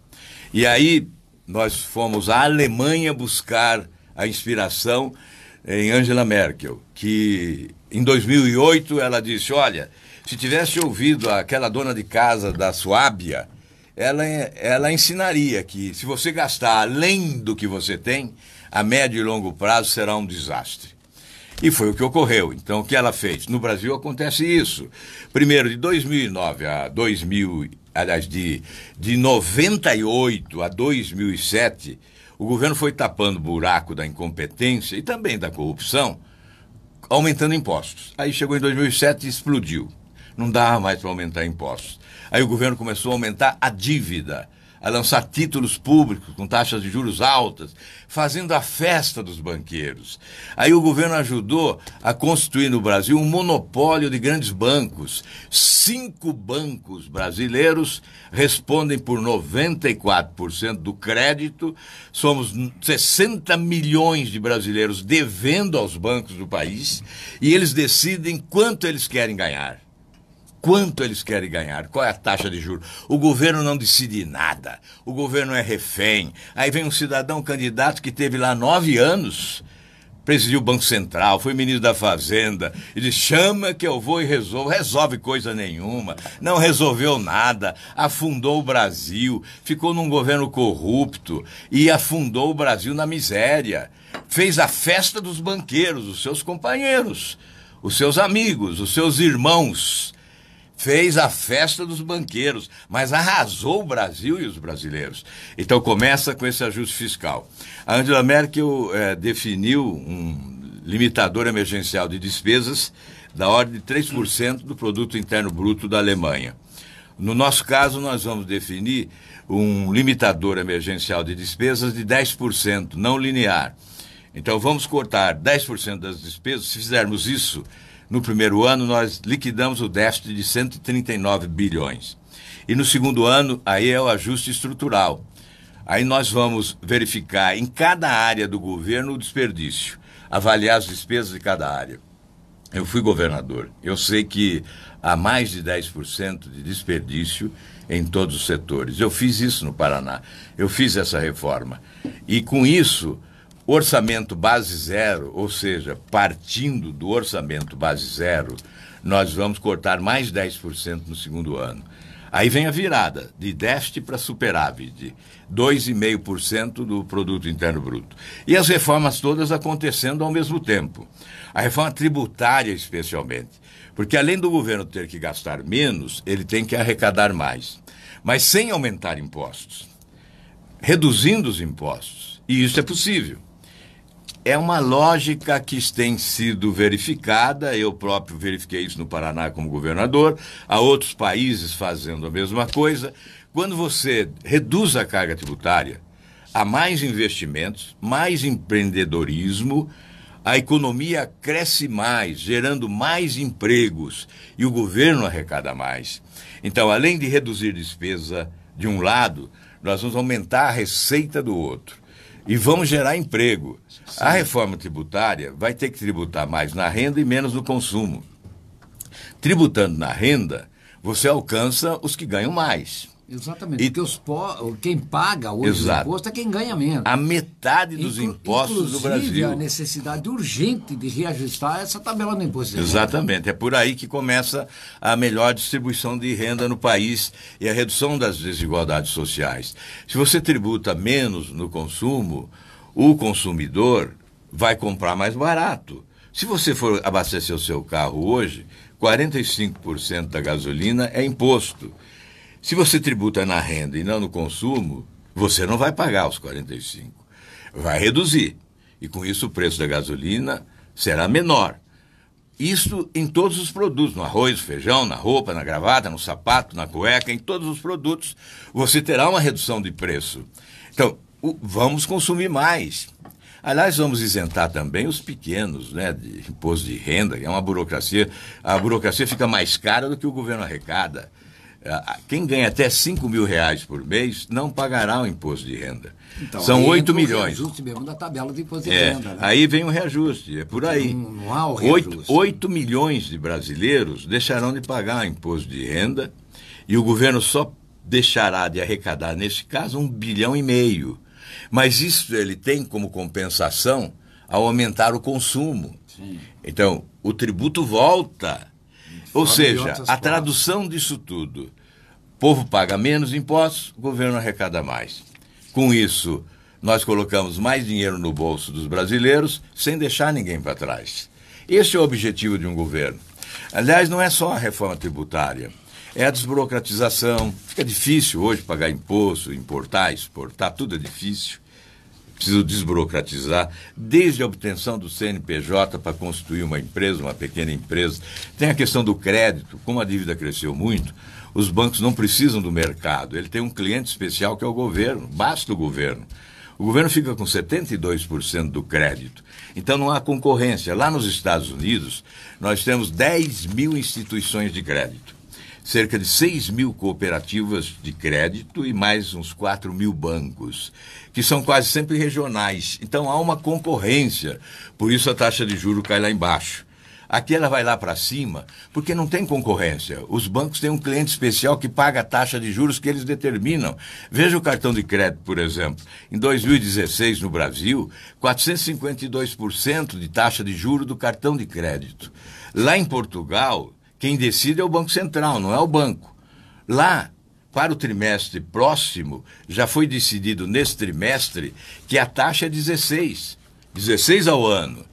E aí nós fomos à Alemanha buscar a inspiração em Angela Merkel, que em 2008 ela disse, olha, se tivesse ouvido aquela dona de casa da Suábia, ela ensinaria que se você gastar além do que você tem, a médio e longo prazo será um desastre. E foi o que ocorreu. Então, o que ela fez? No Brasil acontece isso. Primeiro, de 2009 a 98 a 2007, o governo foi tapando o buraco da incompetência e também da corrupção, aumentando impostos. Aí chegou em 2007 e explodiu. Não dava mais para aumentar impostos. Aí o governo começou a aumentar a dívida, a lançar títulos públicos com taxas de juros altas, fazendo a festa dos banqueiros. Aí o governo ajudou a constituir no Brasil um monopólio de grandes bancos. 5 bancos brasileiros respondem por 94% do crédito. Somos 60 milhões de brasileiros devendo aos bancos do país e eles decidem quanto eles querem ganhar. Quanto eles querem ganhar? Qual é a taxa de juros? O governo não decide nada. O governo é refém. Aí vem um cidadão candidato que teve lá 9 anos, presidiu o Banco Central, foi ministro da Fazenda, e diz, chama que eu vou e resolvo. Resolve coisa nenhuma. Não resolveu nada. Afundou o Brasil. Ficou num governo corrupto e afundou o Brasil na miséria. Fez a festa dos banqueiros, os seus companheiros, os seus amigos, os seus irmãos. fez a festa dos banqueiros, mas arrasou o Brasil e os brasileiros. Então começa com esse ajuste fiscal. A Angela Merkel definiu um limitador emergencial de despesas da ordem de 3% do produto interno bruto da Alemanha. No nosso caso, nós vamos definir um limitador emergencial de despesas de 10%, não linear. Então vamos cortar 10% das despesas. Se fizermos isso no primeiro ano, nós liquidamos o déficit de 139 bilhões. E no segundo ano, aí é o ajuste estrutural. Aí nós vamos verificar em cada área do governo o desperdício, avaliar as despesas de cada área. Eu fui governador, eu sei que há mais de 10% de desperdício em todos os setores. Eu fiz isso no Paraná, eu fiz essa reforma. E com isso, orçamento base zero, ou seja, partindo do orçamento base zero, nós vamos cortar mais 10% no segundo ano. Aí vem a virada, de déficit para superávit, 2,5% do produto interno bruto. E as reformas todas acontecendo ao mesmo tempo. A reforma tributária, especialmente. Porque além do governo ter que gastar menos, ele tem que arrecadar mais. Mas sem aumentar impostos. Reduzindo os impostos. E isso é possível. É uma lógica que tem sido verificada, eu próprio verifiquei isso no Paraná como governador, há outros países fazendo a mesma coisa. Quando você reduz a carga tributária, há mais investimentos, mais empreendedorismo, a economia cresce mais, gerando mais empregos e o governo arrecada mais. Então, além de reduzir despesa de um lado, nós vamos aumentar a receita do outro. E vamos gerar emprego. Sim. A reforma tributária vai ter que tributar mais na renda e menos no consumo. Tributando na renda, você alcança os que ganham mais. Exatamente, porque quem paga hoje o imposto é quem ganha menos. A metade dos impostos do Brasil. Inclusive a necessidade urgente de reajustar essa tabela do imposto. Exatamente, é por aí que começa a melhor distribuição de renda no país e a redução das desigualdades sociais. Se você tributa menos no consumo, o consumidor vai comprar mais barato. Se você for abastecer o seu carro hoje, 45% da gasolina é imposto. Se você tributa na renda e não no consumo, você não vai pagar os 45%. Vai reduzir. E com isso o preço da gasolina será menor. Isso em todos os produtos, no arroz, no feijão, na roupa, na gravata, no sapato, na cueca, em todos os produtos, você terá uma redução de preço. Então, vamos consumir mais. Aliás, vamos isentar também os pequenos, né, de imposto de renda, que é uma burocracia. A burocracia fica mais cara do que o governo arrecada. Quem ganha até R$5 mil por mês não pagará o imposto de renda. Então, são 8 milhões. O reajuste mesmo da tabela de imposto de renda. Né? Aí vem o reajuste, é por aí. Não há o reajuste. 8 milhões de brasileiros deixarão de pagar o imposto de renda e o governo só deixará de arrecadar, nesse caso, 1,5 bilhão. Mas isso ele tem como compensação ao aumentar o consumo. Sim. Então, o tributo volta. Ou seja, a tradução disso tudo, o povo paga menos impostos, o governo arrecada mais. Com isso, nós colocamos mais dinheiro no bolso dos brasileiros sem deixar ninguém para trás. Esse é o objetivo de um governo. Aliás, não é só a reforma tributária, é a desburocratização. Fica difícil hoje pagar imposto, importar, exportar, tudo é difícil. Preciso desburocratizar, desde a obtenção do CNPJ para constituir uma empresa, uma pequena empresa. Tem a questão do crédito, como a dívida cresceu muito, os bancos não precisam do mercado, ele tem um cliente especial que é o governo, basta o governo. O governo fica com 72% do crédito, então não há concorrência. Lá nos Estados Unidos, nós temos 10 mil instituições de crédito. Cerca de 6 mil cooperativas de crédito e mais uns 4 mil bancos, que são quase sempre regionais. Então há uma concorrência, por isso a taxa de juros cai lá embaixo. Aqui ela vai lá para cima, porque não tem concorrência. Os bancos têm um cliente especial que paga a taxa de juros que eles determinam. Veja o cartão de crédito, por exemplo. Em 2016, no Brasil, 452% de taxa de juros do cartão de crédito. Lá em Portugal, quem decide é o Banco Central, não é o banco. Lá, para o trimestre próximo, já foi decidido nesse trimestre que a taxa é 16 ao ano.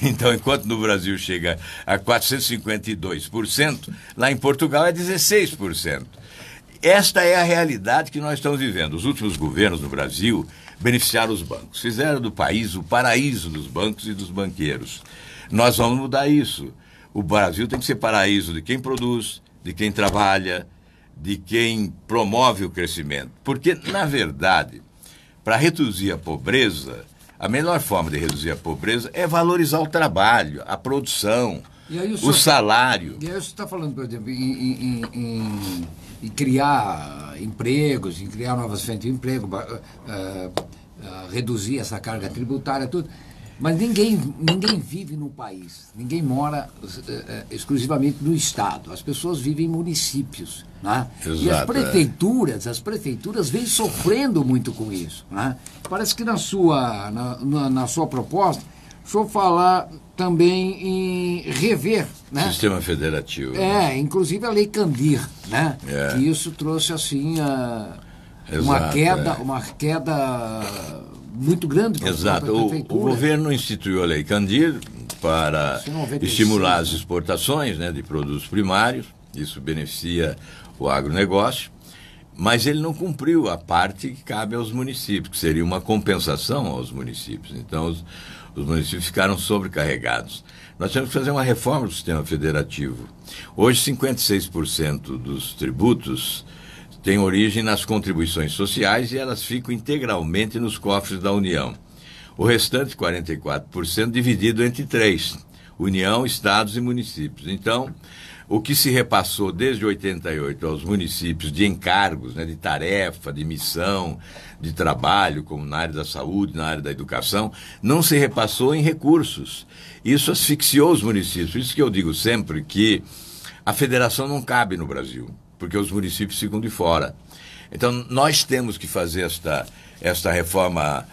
Então, enquanto no Brasil chega a 452%, lá em Portugal é 16%. Esta é a realidade que nós estamos vivendo. Os últimos governos no Brasil beneficiaram os bancos. Fizeram do país o paraíso dos bancos e dos banqueiros. Nós vamos mudar isso. O Brasil tem que ser paraíso de quem produz, de quem trabalha, de quem promove o crescimento. Porque, na verdade, para reduzir a pobreza, a melhor forma de reduzir a pobreza é valorizar o trabalho, a produção, o salário. E aí você está falando, por exemplo, em criar empregos, em criar novas frentes de emprego, reduzir essa carga tributária, tudo. Mas ninguém vive no país, ninguém mora exclusivamente no Estado. As pessoas vivem em municípios. Né? Exato, e as prefeituras vêm sofrendo muito com isso. Né? Parece que na sua proposta, o senhor falar também em rever, né? Sistema federativo. Inclusive a Lei Candir, né? Que isso trouxe assim uma queda muito grande para Exato. O governo instituiu a Lei Candir para estimular as exportações, né, de produtos primários. Isso beneficia o agronegócio. Mas ele não cumpriu a parte que cabe aos municípios, que seria uma compensação aos municípios. Então, os municípios ficaram sobrecarregados. Nós temos que fazer uma reforma do sistema federativo. Hoje, 56% dos tributos têm origem nas contribuições sociais e elas ficam integralmente nos cofres da União. O restante, 44%, dividido entre 3, União, Estados e municípios. Então, o que se repassou desde 88 aos municípios de encargos, né, de tarefa, de missão, de trabalho, como na área da saúde, na área da educação, não se repassou em recursos. Isso asfixiou os municípios. Por isso que eu digo sempre que a federação não cabe no Brasil, porque os municípios ficam de fora. Então, nós temos que fazer esta reforma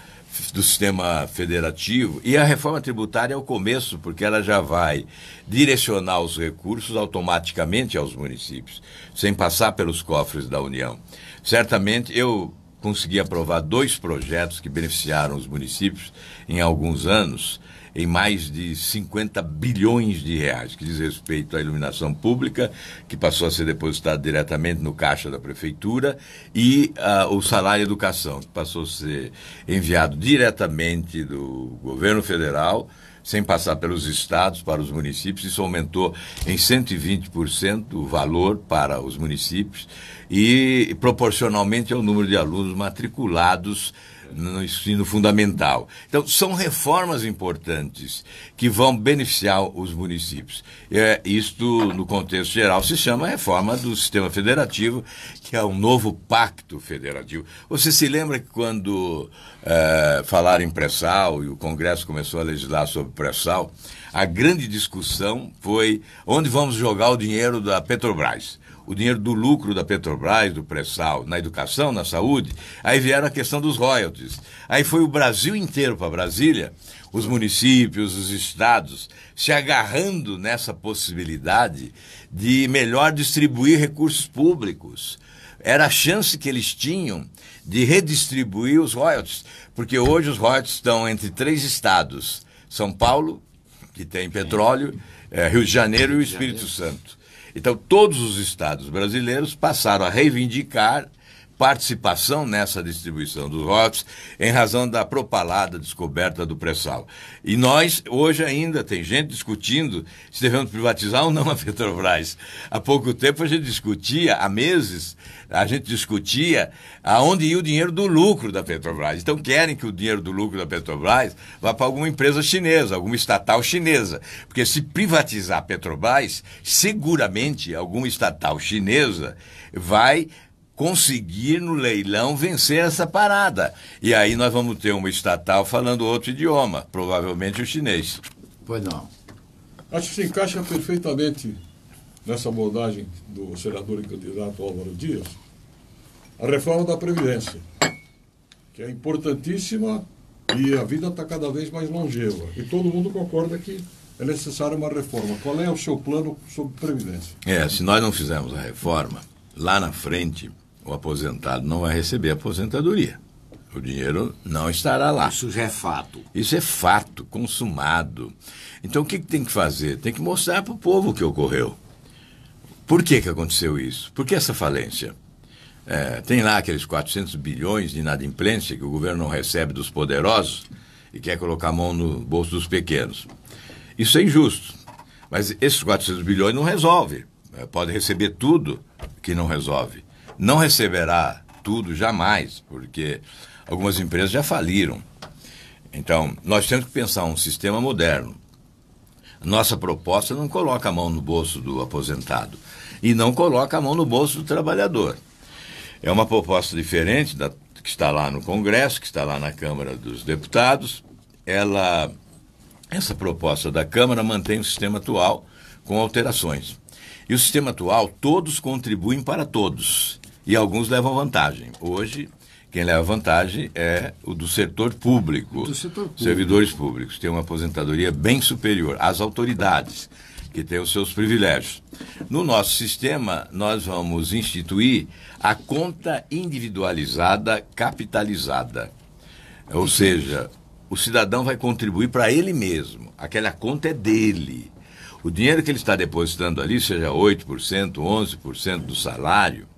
do sistema federativo, e a reforma tributária é o começo, porque ela já vai direcionar os recursos automaticamente aos municípios, sem passar pelos cofres da União. Certamente, eu consegui aprovar 2 projetos que beneficiaram os municípios em alguns anos, em mais de 50 bilhões de reais, que diz respeito à iluminação pública, que passou a ser depositado diretamente no caixa da prefeitura, e o salário educação, que passou a ser enviado diretamente do governo federal, sem passar pelos estados, para os municípios. Isso aumentou em 120% o valor para os municípios e proporcionalmente ao número de alunos matriculados no ensino fundamental. Então, são reformas importantes que vão beneficiar os municípios. Isto, no contexto geral, se chama reforma do sistema federativo, que é um novo pacto federativo. Você se lembra que quando falaram em pré-sal e o Congresso começou a legislar sobre pré-sal, a grande discussão foi onde vamos jogar o dinheiro da Petrobras. O dinheiro do lucro da Petrobras, do pré-sal, na educação, na saúde. Aí vieram a questão dos royalties. Aí foi o Brasil inteiro para Brasília, os municípios, os estados, se agarrando nessa possibilidade de melhor distribuir recursos públicos. Era a chance que eles tinham de redistribuir os royalties, porque hoje os royalties estão entre 3 estados. São Paulo, que tem petróleo, Rio de Janeiro e o Espírito Santo. Então, todos os estados brasileiros passaram a reivindicar participação nessa distribuição dos royalties em razão da propalada descoberta do pré-sal. E nós, hoje ainda, tem gente discutindo se devemos privatizar ou não a Petrobras. Há pouco tempo a gente discutia, há meses, a gente discutia aonde ia o dinheiro do lucro da Petrobras. Então querem que o dinheiro do lucro da Petrobras vá para alguma empresa chinesa, alguma estatal chinesa. Porque se privatizar a Petrobras, seguramente alguma estatal chinesa vai conseguir no leilão vencer essa parada. E aí nós vamos ter uma estatal falando outro idioma, provavelmente o chinês. Pois não. Acho que se encaixa perfeitamente nessa abordagem do senador e candidato Álvaro Dias, a reforma da Previdência, que é importantíssima e a vida está cada vez mais longeva. E todo mundo concorda que é necessária uma reforma. Qual é o seu plano sobre Previdência? Se nós não fizermos a reforma, lá na frente o aposentado não vai receber aposentadoria. O dinheiro não estará lá. Isso já é fato. Isso é fato, consumado. Então, o que tem que fazer? Tem que mostrar para o povo o que ocorreu. Por que aconteceu isso? Por que essa falência? Tem lá aqueles 400 bilhões de inadimplência que o governo não recebe dos poderosos e quer colocar a mão no bolso dos pequenos. Isso é injusto. Mas esses 400 bilhões não resolve. Pode receber tudo que não resolve. Não receberá tudo jamais, porque algumas empresas já faliram. Então, nós temos que pensar um sistema moderno. Nossa proposta não coloca a mão no bolso do aposentado e não coloca a mão no bolso do trabalhador. É uma proposta diferente da que está lá no Congresso, que está lá na Câmara dos Deputados. Essa proposta da Câmara mantém o sistema atual com alterações. E o sistema atual, todos contribuem para todos. E alguns levam vantagem. Hoje, quem leva vantagem é o do setor público. Servidores públicos. Tem uma aposentadoria bem superior às autoridades, que têm os seus privilégios. No nosso sistema, nós vamos instituir a conta individualizada capitalizada. Ou seja, o cidadão vai contribuir para ele mesmo. Aquela conta é dele. O dinheiro que ele está depositando ali, seja 8%, 11% do salário,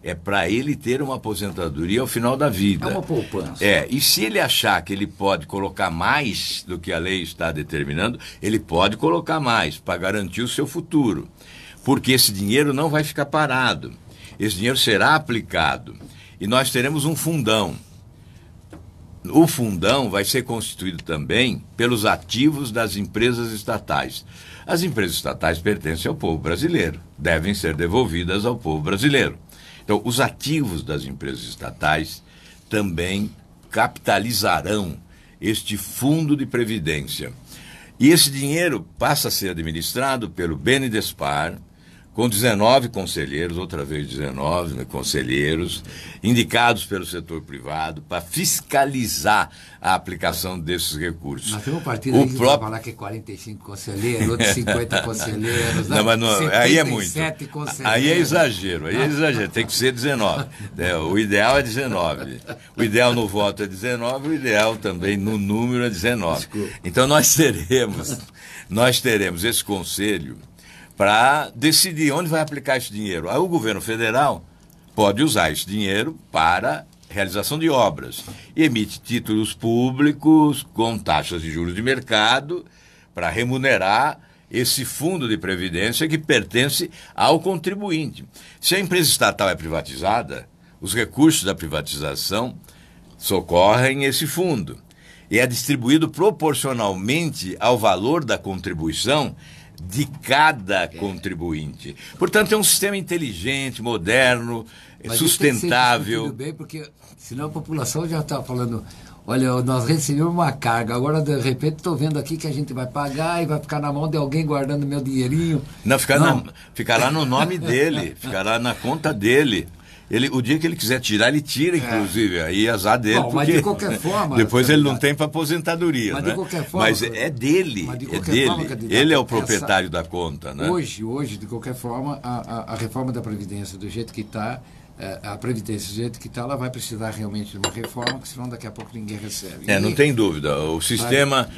é para ele ter uma aposentadoria ao final da vida. É uma poupança. E se ele achar que ele pode colocar mais do que a lei está determinando, ele pode colocar mais para garantir o seu futuro. Porque esse dinheiro não vai ficar parado. Esse dinheiro será aplicado. E nós teremos um fundão. O fundão vai ser constituído também pelos ativos das empresas estatais. As empresas estatais pertencem ao povo brasileiro, devem ser devolvidas ao povo brasileiro. Então, os ativos das empresas estatais também capitalizarão este fundo de previdência. E esse dinheiro passa a ser administrado pelo BNDESPAR, com 19 conselheiros, outra vez 19 conselheiros, indicados pelo setor privado para fiscalizar a aplicação desses recursos. Nós temos um partido aí que vai falar que é 45 conselheiros, outros 50 conselheiros, não, mas não, aí é muito. Aí é exagero, tem que ser 19. O ideal é 19. O ideal no voto é 19, o ideal também no número é 19. Desculpa. Então nós teremos esse conselho para decidir onde vai aplicar esse dinheiro. Aí o governo federal pode usar esse dinheiro para realização de obras. E emite títulos públicos com taxas de juros de mercado para remunerar esse fundo de previdência que pertence ao contribuinte. Se a empresa estatal é privatizada, os recursos da privatização socorrem esse fundo. E é distribuído proporcionalmente ao valor da contribuição de cada contribuinte. Portanto, é um sistema inteligente, moderno, sustentável. Tudo bem, porque senão a população já está falando, olha, nós recebemos uma carga, agora de repente estou vendo aqui que a gente vai pagar e vai ficar na mão de alguém guardando meu dinheirinho. Não, ficará no nome dele, ficará na conta dele. O dia que ele quiser tirar, ele tira, inclusive. Aí é azar dele. Bom, mas de qualquer forma... Depois ele não tem para aposentadoria, mas né? De qualquer forma, mas é dele, ele é o proprietário da conta, né? Hoje, de qualquer forma, a reforma da Previdência, do jeito que está, a Previdência do jeito que está, ela vai precisar realmente de uma reforma, porque senão daqui a pouco ninguém recebe. Não tem dúvida. O sistema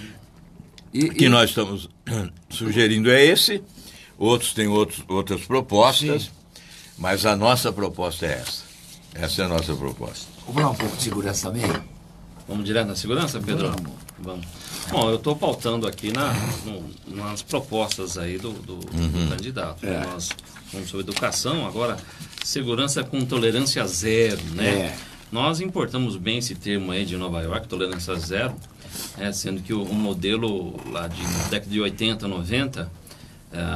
que nós estamos sugerindo é esse. Outros têm outras propostas. Sim. Mas a nossa proposta é essa. Essa é a nossa proposta. Vamos falar um pouco de segurança também? Vamos direto na segurança, Pedro? Vamos. Bom, eu estou pautando aqui nas propostas aí do candidato. Nós vamos sobre educação, agora segurança com tolerância zero, né? Nós importamos bem esse termo aí de Nova York, tolerância zero, sendo que o modelo lá de década de 80, 90,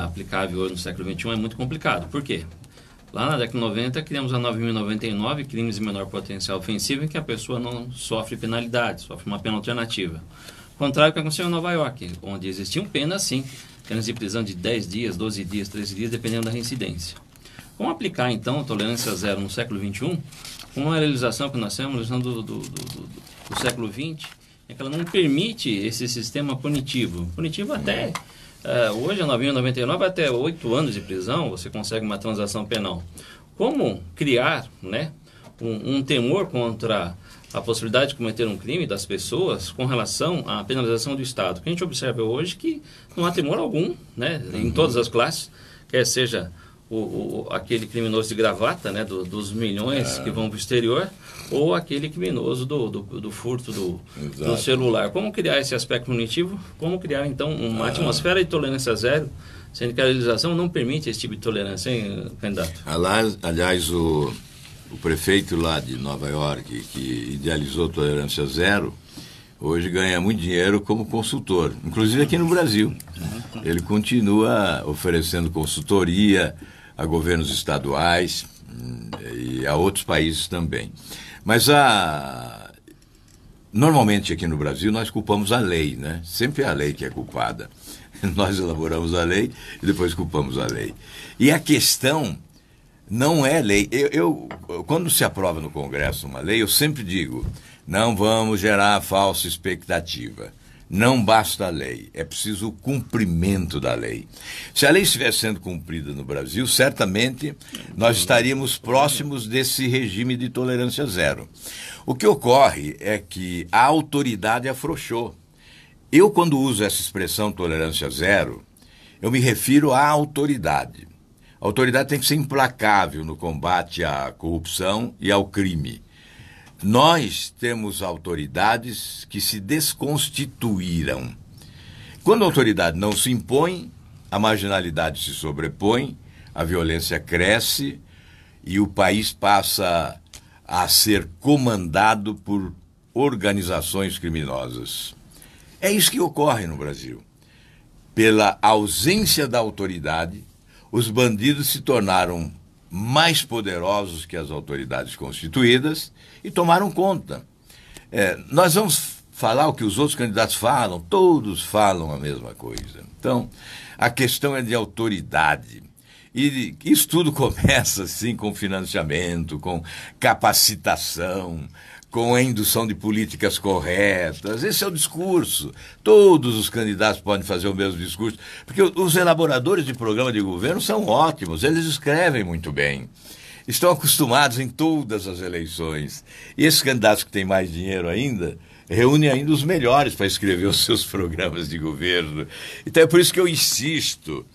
aplicável hoje no século XXI, é muito complicado. Por quê? Lá na década de 90, criamos a 9.099, crimes de menor potencial ofensivo, em que a pessoa não sofre penalidade, sofre uma pena alternativa. Contrário do que aconteceu em Nova York, onde existiam penas, sim, penas de prisão de 10 dias, 12 dias, 13 dias, dependendo da reincidência. Como aplicar, então, a tolerância zero no século XXI, com uma legislação que nós temos, a legislação do século XX, é que ela não permite esse sistema punitivo. Punitivo até... hoje, a 9.099, até 8 anos de prisão, você consegue uma transação penal. Como criar, né, um temor contra a possibilidade de cometer um crime das pessoas com relação à penalização do Estado. O que a gente observa hoje é que não há temor algum, né, em todas as classes, quer seja aquele criminoso de gravata, né, dos milhões que vão para o exterior, ou aquele criminoso do furto do celular. Como criar esse aspecto punitivo? Como criar, então, uma atmosfera de tolerância zero, sendo que a legislação não permite esse tipo de tolerância, hein, candidato? Aliás, o prefeito lá de Nova York, que idealizou tolerância zero, hoje ganha muito dinheiro como consultor, inclusive aqui no Brasil. Ele continua oferecendo consultoria a governos estaduais e a outros países também. Mas normalmente aqui no Brasil nós culpamos a lei, né? Sempre é a lei que é culpada. Nós elaboramos a lei e depois culpamos a lei. E a questão não é lei. Quando se aprova no Congresso uma lei, eu sempre digo, não vamos gerar falsa expectativa. Não basta a lei, é preciso o cumprimento da lei. Se a lei estivesse sendo cumprida no Brasil, certamente nós estaríamos próximos desse regime de tolerância zero. O que ocorre é que a autoridade afrouxou. Eu, quando uso essa expressão tolerância zero, eu me refiro à autoridade. A autoridade tem que ser implacável no combate à corrupção e ao crime. Nós temos autoridades que se desconstituíram. Quando a autoridade não se impõe, a marginalidade se sobrepõe, a violência cresce e o país passa a ser comandado por organizações criminosas. É isso que ocorre no Brasil. Pela ausência da autoridade, os bandidos se tornaram mais poderosos que as autoridades constituídas e tomaram conta. Nós vamos falar o que os outros candidatos falam, todos falam a mesma coisa. Então, a questão é de autoridade. E isso tudo começa, assim, com financiamento, com capacitação, com a indução de políticas corretas. Esse é o discurso. Todos os candidatos podem fazer o mesmo discurso, porque os elaboradores de programa de governo são ótimos, eles escrevem muito bem. Estão acostumados em todas as eleições. E esses candidatos que têm mais dinheiro ainda, reúnem ainda os melhores para escrever os seus programas de governo. Então é por isso que eu insisto.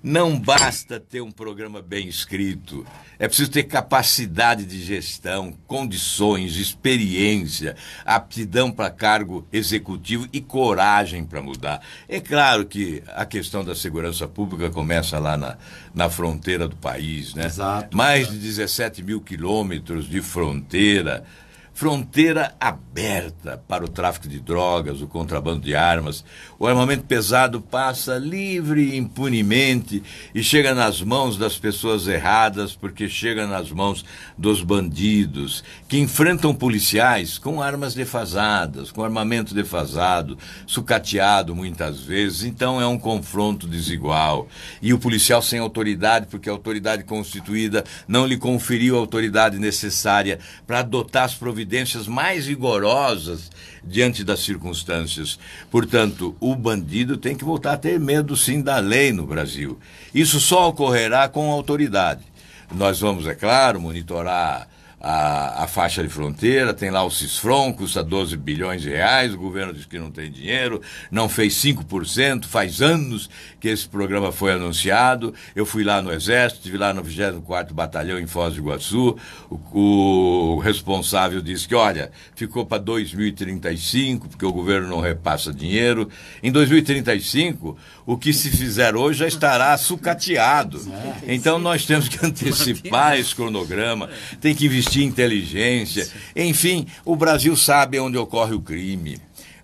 Não basta ter um programa bem escrito, é preciso ter capacidade de gestão, condições, experiência, aptidão para cargo executivo e coragem para mudar. É claro que a questão da segurança pública começa lá na fronteira do país, né? Exato. Mais de 17 mil quilômetros de fronteira aberta para o tráfico de drogas, o contrabando de armas. O armamento pesado passa livre e impunemente e chega nas mãos das pessoas erradas, porque chega nas mãos dos bandidos, que enfrentam policiais com armas defasadas, com armamento defasado, sucateado muitas vezes. Então é um confronto desigual. E o policial sem autoridade, porque a autoridade constituída não lhe conferiu a autoridade necessária para adotar as providências mais rigorosas diante das circunstâncias. Portanto, o bandido tem que voltar a ter medo, sim, da lei no Brasil. Isso só ocorrerá com a autoridade. Nós vamos, é claro, monitorar a faixa de fronteira, tem lá o Cisfron, custa 12 bilhões de reais, o governo diz que não tem dinheiro, não fez 5%, faz anos que esse programa foi anunciado. Eu fui lá no Exército, estive lá no 24º Batalhão em Foz do Iguaçu, o responsável disse que, olha, ficou para 2035, porque o governo não repassa dinheiro. Em 2035, o que se fizer hoje já estará sucateado. Então nós temos que antecipar esse cronograma, tem que investir em inteligência. Enfim, o Brasil sabe onde ocorre o crime.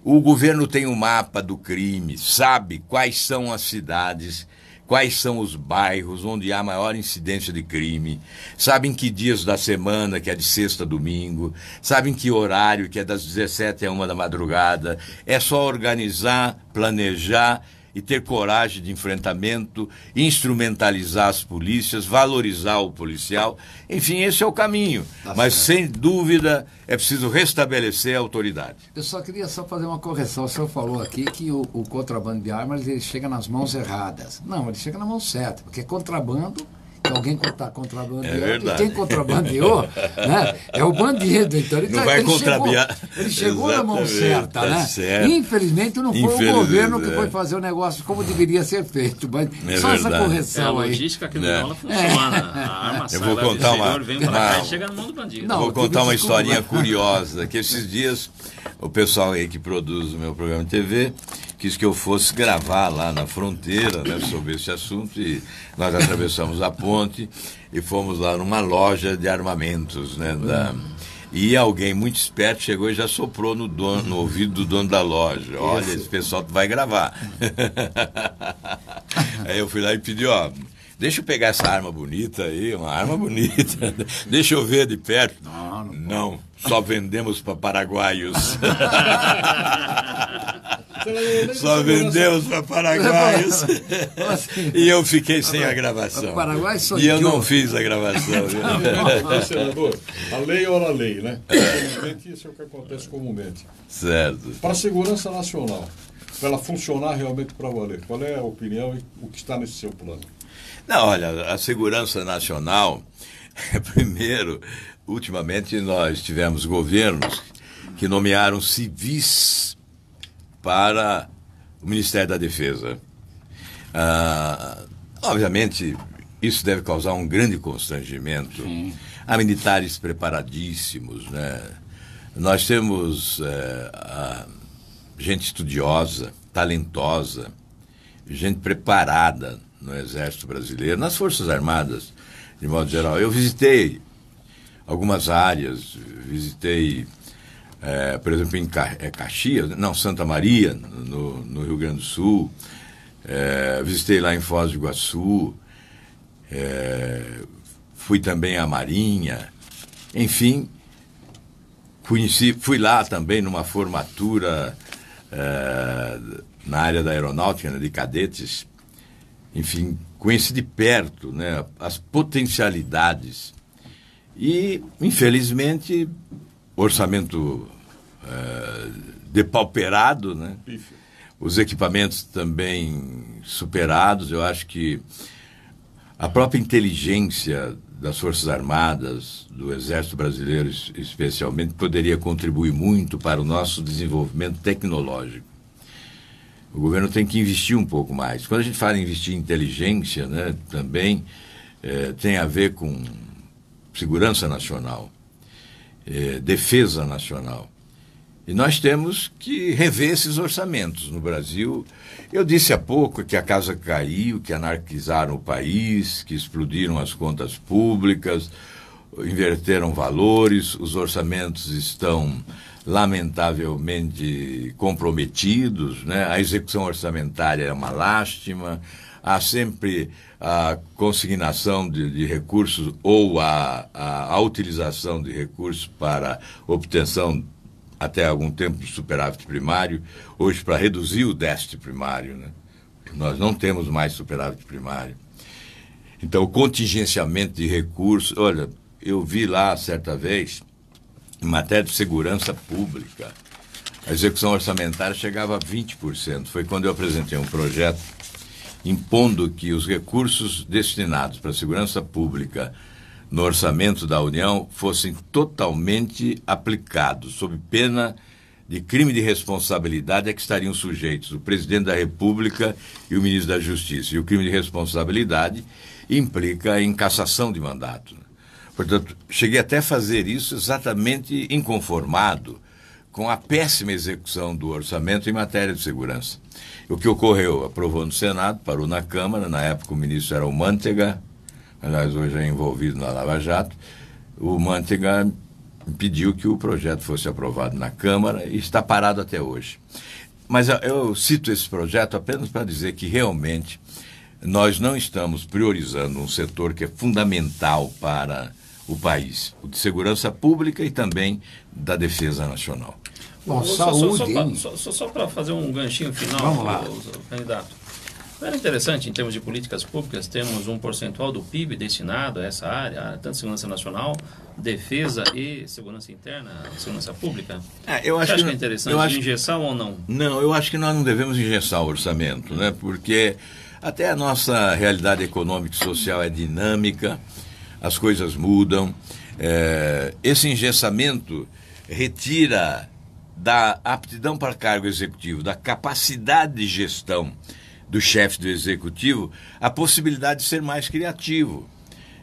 O governo tem um mapa do crime, sabe quais são as cidades, quais são os bairros onde há maior incidência de crime, sabem que dias da semana, que é de sexta a domingo, sabem que horário, que é das 17 a 1 da madrugada. É só organizar, planejar e ter coragem de enfrentamento, instrumentalizar as polícias, valorizar o policial. Enfim, esse é o caminho. Mas, sem dúvida, é preciso restabelecer a autoridade. Eu só queria fazer uma correção. O senhor falou aqui que o contrabando de armas ele chega nas mãos erradas. Não, ele chega na mão certa, porque contrabando que alguém contrabandeou. É verdade. E quem contrabandeou, né, é o bandido. Então ele, não vai contrabandear. Ele chegou na mão certa, tá né? Certo. Infelizmente não foi o governo que foi fazer o negócio como deveria ser feito. Mas só verdade. essa correção a aí. logística aqui no dólar funciona. A arma sai vou contar do exterior, vem para cá e chega no mão do bandido. Vou contar uma historinha curiosa, que esses dias o pessoal aí que produz o meu programa de TV quis que eu fosse gravar lá na fronteira, né, sobre esse assunto, e nós atravessamos a ponte e fomos lá numa loja de armamentos, né, e alguém muito esperto chegou e já soprou no ouvido do dono da loja. Olha, esse pessoal vai gravar. Aí eu fui lá e pedi, deixa eu pegar essa arma bonita aí, uma arma bonita. Deixa eu ver de perto. Não, só vendemos para paraguaios. Só vendemos para paraguaios. E eu fiquei sem a gravação. E eu não fiz a gravação. Senador, a lei ora a lei, né? Infelizmente, isso é o que acontece comumente. Certo. Para a segurança nacional, para ela funcionar realmente para valer, qual é a opinião e o que está nesse seu plano? Não, olha, a segurança nacional, primeiro, ultimamente nós tivemos governos que nomearam civis para o Ministério da Defesa. Obviamente, isso deve causar um grande constrangimento. Sim. Há militares preparadíssimos, né? Nós temos gente estudiosa, talentosa, gente preparada no Exército Brasileiro, nas Forças Armadas, de modo geral. Eu visitei algumas áreas, visitei, por exemplo, em Caxias, Santa Maria, no Rio Grande do Sul, visitei lá em Foz do Iguaçu, fui também à Marinha, enfim, fui lá também numa formatura na área da aeronáutica, né, de cadetes. Enfim, conheci de perto, né, as potencialidades. E, infelizmente, orçamento depauperado, né? Os equipamentos também superados. Eu acho que a própria inteligência das Forças Armadas, do Exército Brasileiro especialmente, poderia contribuir muito para o nosso desenvolvimento tecnológico. O governo tem que investir um pouco mais. Quando a gente fala em investir em inteligência, né, também tem a ver com segurança nacional, defesa nacional. E nós temos que rever esses orçamentos no Brasil. Eu disse há pouco que a casa caiu, que anarquizaram o país, que explodiram as contas públicas, inverteram valores, os orçamentos estão lamentavelmente comprometidos, né? A execução orçamentária é uma lástima, há sempre a consignação de recursos ou a utilização de recursos para obtenção até algum tempo do superávit primário, hoje para reduzir o déficit primário, né? Nós não temos mais superávit primário. Então, o contingenciamento de recursos, olha, eu vi lá certa vez, em matéria de segurança pública, a execução orçamentária chegava a 20%. Foi quando eu apresentei um projeto impondo que os recursos destinados para a segurança pública no orçamento da União fossem totalmente aplicados, sob pena de crime de responsabilidade a que estariam sujeitos o presidente da República e o ministro da Justiça. E o crime de responsabilidade implica em cassação de mandato. Portanto, cheguei até a fazer isso exatamente inconformado com a péssima execução do orçamento em matéria de segurança. O que ocorreu? Aprovou no Senado, parou na Câmara, na época o ministro era o Mantega, aliás, hoje é envolvido na Lava Jato. O Mantega pediu que o projeto fosse aprovado na Câmara e está parado até hoje. Mas eu cito esse projeto apenas para dizer que realmente nós não estamos priorizando um setor que é fundamental para o país, o de segurança pública e também da defesa nacional. Bom, saúde, só para fazer um ganchinho final, vamos lá, candidato. Era interessante, em termos de políticas públicas, temos um percentual do PIB destinado a essa área, tanto segurança nacional, defesa e segurança interna, segurança pública. Eu acho Você acha que é interessante engessar ou não? Não, eu acho que nós não devemos engessar o orçamento, né? Porque Até a nossa realidade econômica e social é dinâmica, as coisas mudam. Esse engessamento retira da aptidão para cargo executivo, da capacidade de gestão do chefe do executivo, a possibilidade de ser mais criativo,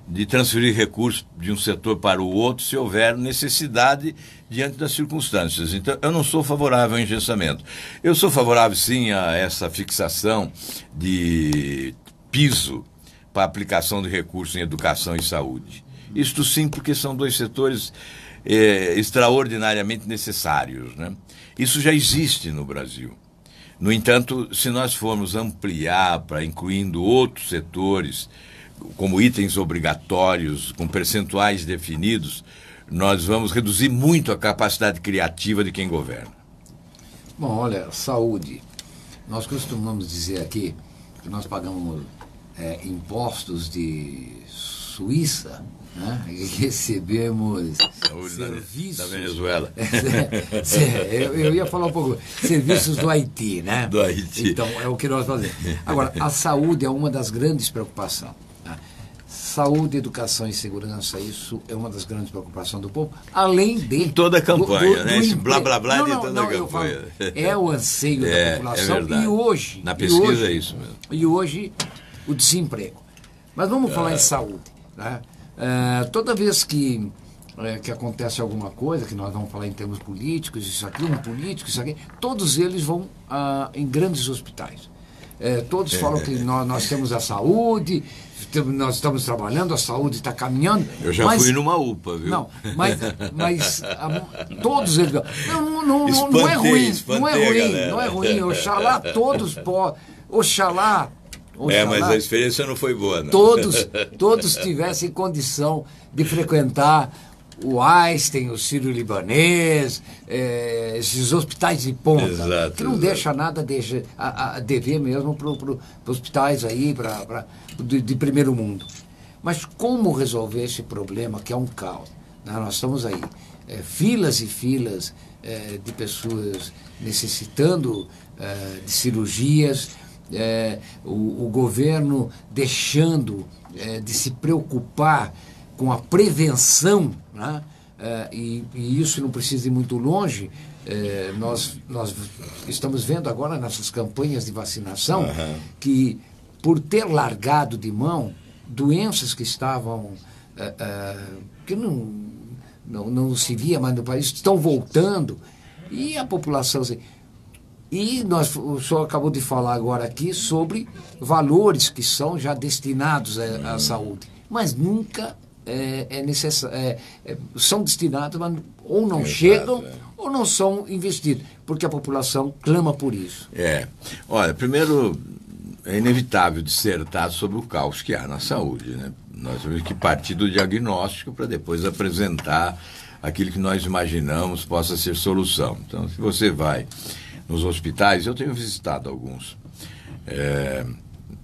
de transferir recursos de um setor para o outro se houver necessidade diante das circunstâncias. Então, eu não sou favorável ao engessamento. Eu sou favorável, sim, a essa fixação de piso para a aplicação de recursos em educação e saúde. Isto sim, porque são dois setores extraordinariamente necessários, né? Isso já existe no Brasil. No entanto, se nós formos ampliar para incluindo outros setores, como itens obrigatórios, com percentuais definidos, nós vamos reduzir muito a capacidade criativa de quem governa. Bom, olha, saúde. Nós costumamos dizer aqui que nós pagamos impostos de Suíça, né? E recebemos serviços da Venezuela. Eu ia falar um pouco, serviços do Haiti, né? Do Haiti. Então, é o que nós fazemos. Agora, a saúde é uma das grandes preocupações. Né? Saúde, educação e segurança, isso é uma das grandes preocupações do povo, além de... Em toda a campanha, né? Esse blá blá blá de toda a campanha. É o anseio da população. É verdade. E hoje... Na pesquisa é isso mesmo. E hoje, o desemprego. Mas vamos falar em saúde, né? Toda vez que acontece alguma coisa, que nós vamos falar em termos políticos, isso aqui, isso aqui, todos eles vão em grandes hospitais. Todos falam que nós temos a saúde, nós estamos trabalhando, a saúde está caminhando. Eu já fui numa UPA, viu? Não, mas todos eles... Não é ruim, não é ruim. Oxalá todos podem... Oxalá, mas a experiência não foi boa, não. Todos tivessem condição de frequentar o Einstein, o Sírio-Libanês, esses hospitais de ponta, exato, que não deixa nada a dever mesmo para os hospitais aí, de primeiro mundo. Mas como resolver esse problema, que é um caos? Nós estamos aí, filas e filas de pessoas necessitando de cirurgias, o governo deixando de se preocupar com a prevenção, né? E isso não precisa ir muito longe. Nós estamos vendo agora nessas campanhas de vacinação que, por ter largado de mão doenças que estavam que não se via mais no país, estão voltando, e a população... E o senhor acabou de falar agora aqui sobre valores que são já destinados à saúde, mas nunca são destinados, mas ou não chegam ou não são investidos, porque a população clama por isso. Olha, primeiro, é inevitável dissertar sobre o caos que há na saúde, né? Nós temos que partir do diagnóstico para depois apresentar aquilo que nós imaginamos possa ser solução. Então, se você vai nos hospitais, eu tenho visitado alguns,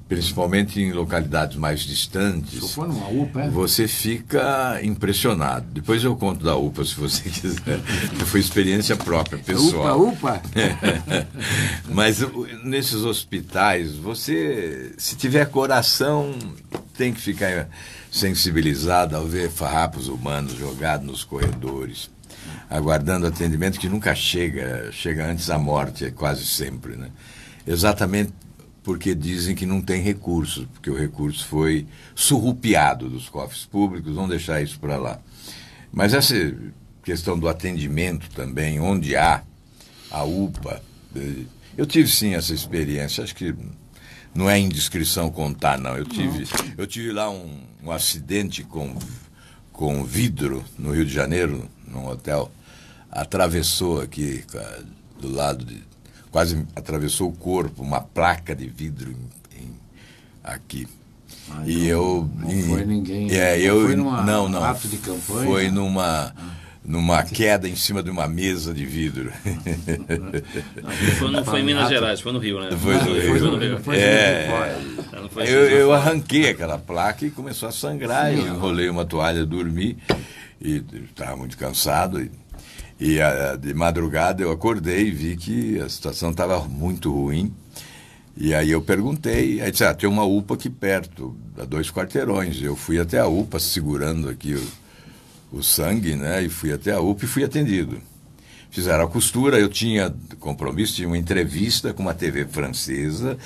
principalmente em localidades mais distantes. Se for numa UPA, você fica impressionado. Depois eu conto da UPA, se você quiser, que foi experiência própria, pessoal. UPA? Mas nesses hospitais, você, se tiver coração, tem que ficar sensibilizado ao ver farrapos humanos jogados nos corredores, aguardando atendimento que nunca chega antes da morte, quase sempre, né? Exatamente porque dizem que não tem recursos, porque o recurso foi surrupiado dos cofres públicos, vamos deixar isso para lá. Mas essa questão do atendimento também, onde há a UPA, eu tive sim essa experiência, acho que não é indiscrição contar, não. Eu tive lá um acidente com vidro no Rio de Janeiro, num hotel, atravessou aqui do lado quase atravessou o corpo, uma placa de vidro aqui. E eu não foi ninguém. Foi num ato de campanha. Foi numa queda em cima de uma mesa de vidro. Não foi em Minas Gerais, foi no Rio, né? Foi no Rio. Eu arranquei aquela placa e começou a sangrar. Eu enrolei uma toalha, dormi e estava muito cansado. E de madrugada eu acordei e vi que a situação estava muito ruim. E aí eu perguntei, aí disse, tem uma UPA aqui perto, a 2 quarteirões. Eu fui até a UPA, segurando aqui o sangue, né? E fui até a UPA e fui atendido. Fizeram a costura, eu tinha compromisso, tinha uma entrevista com uma TV francesa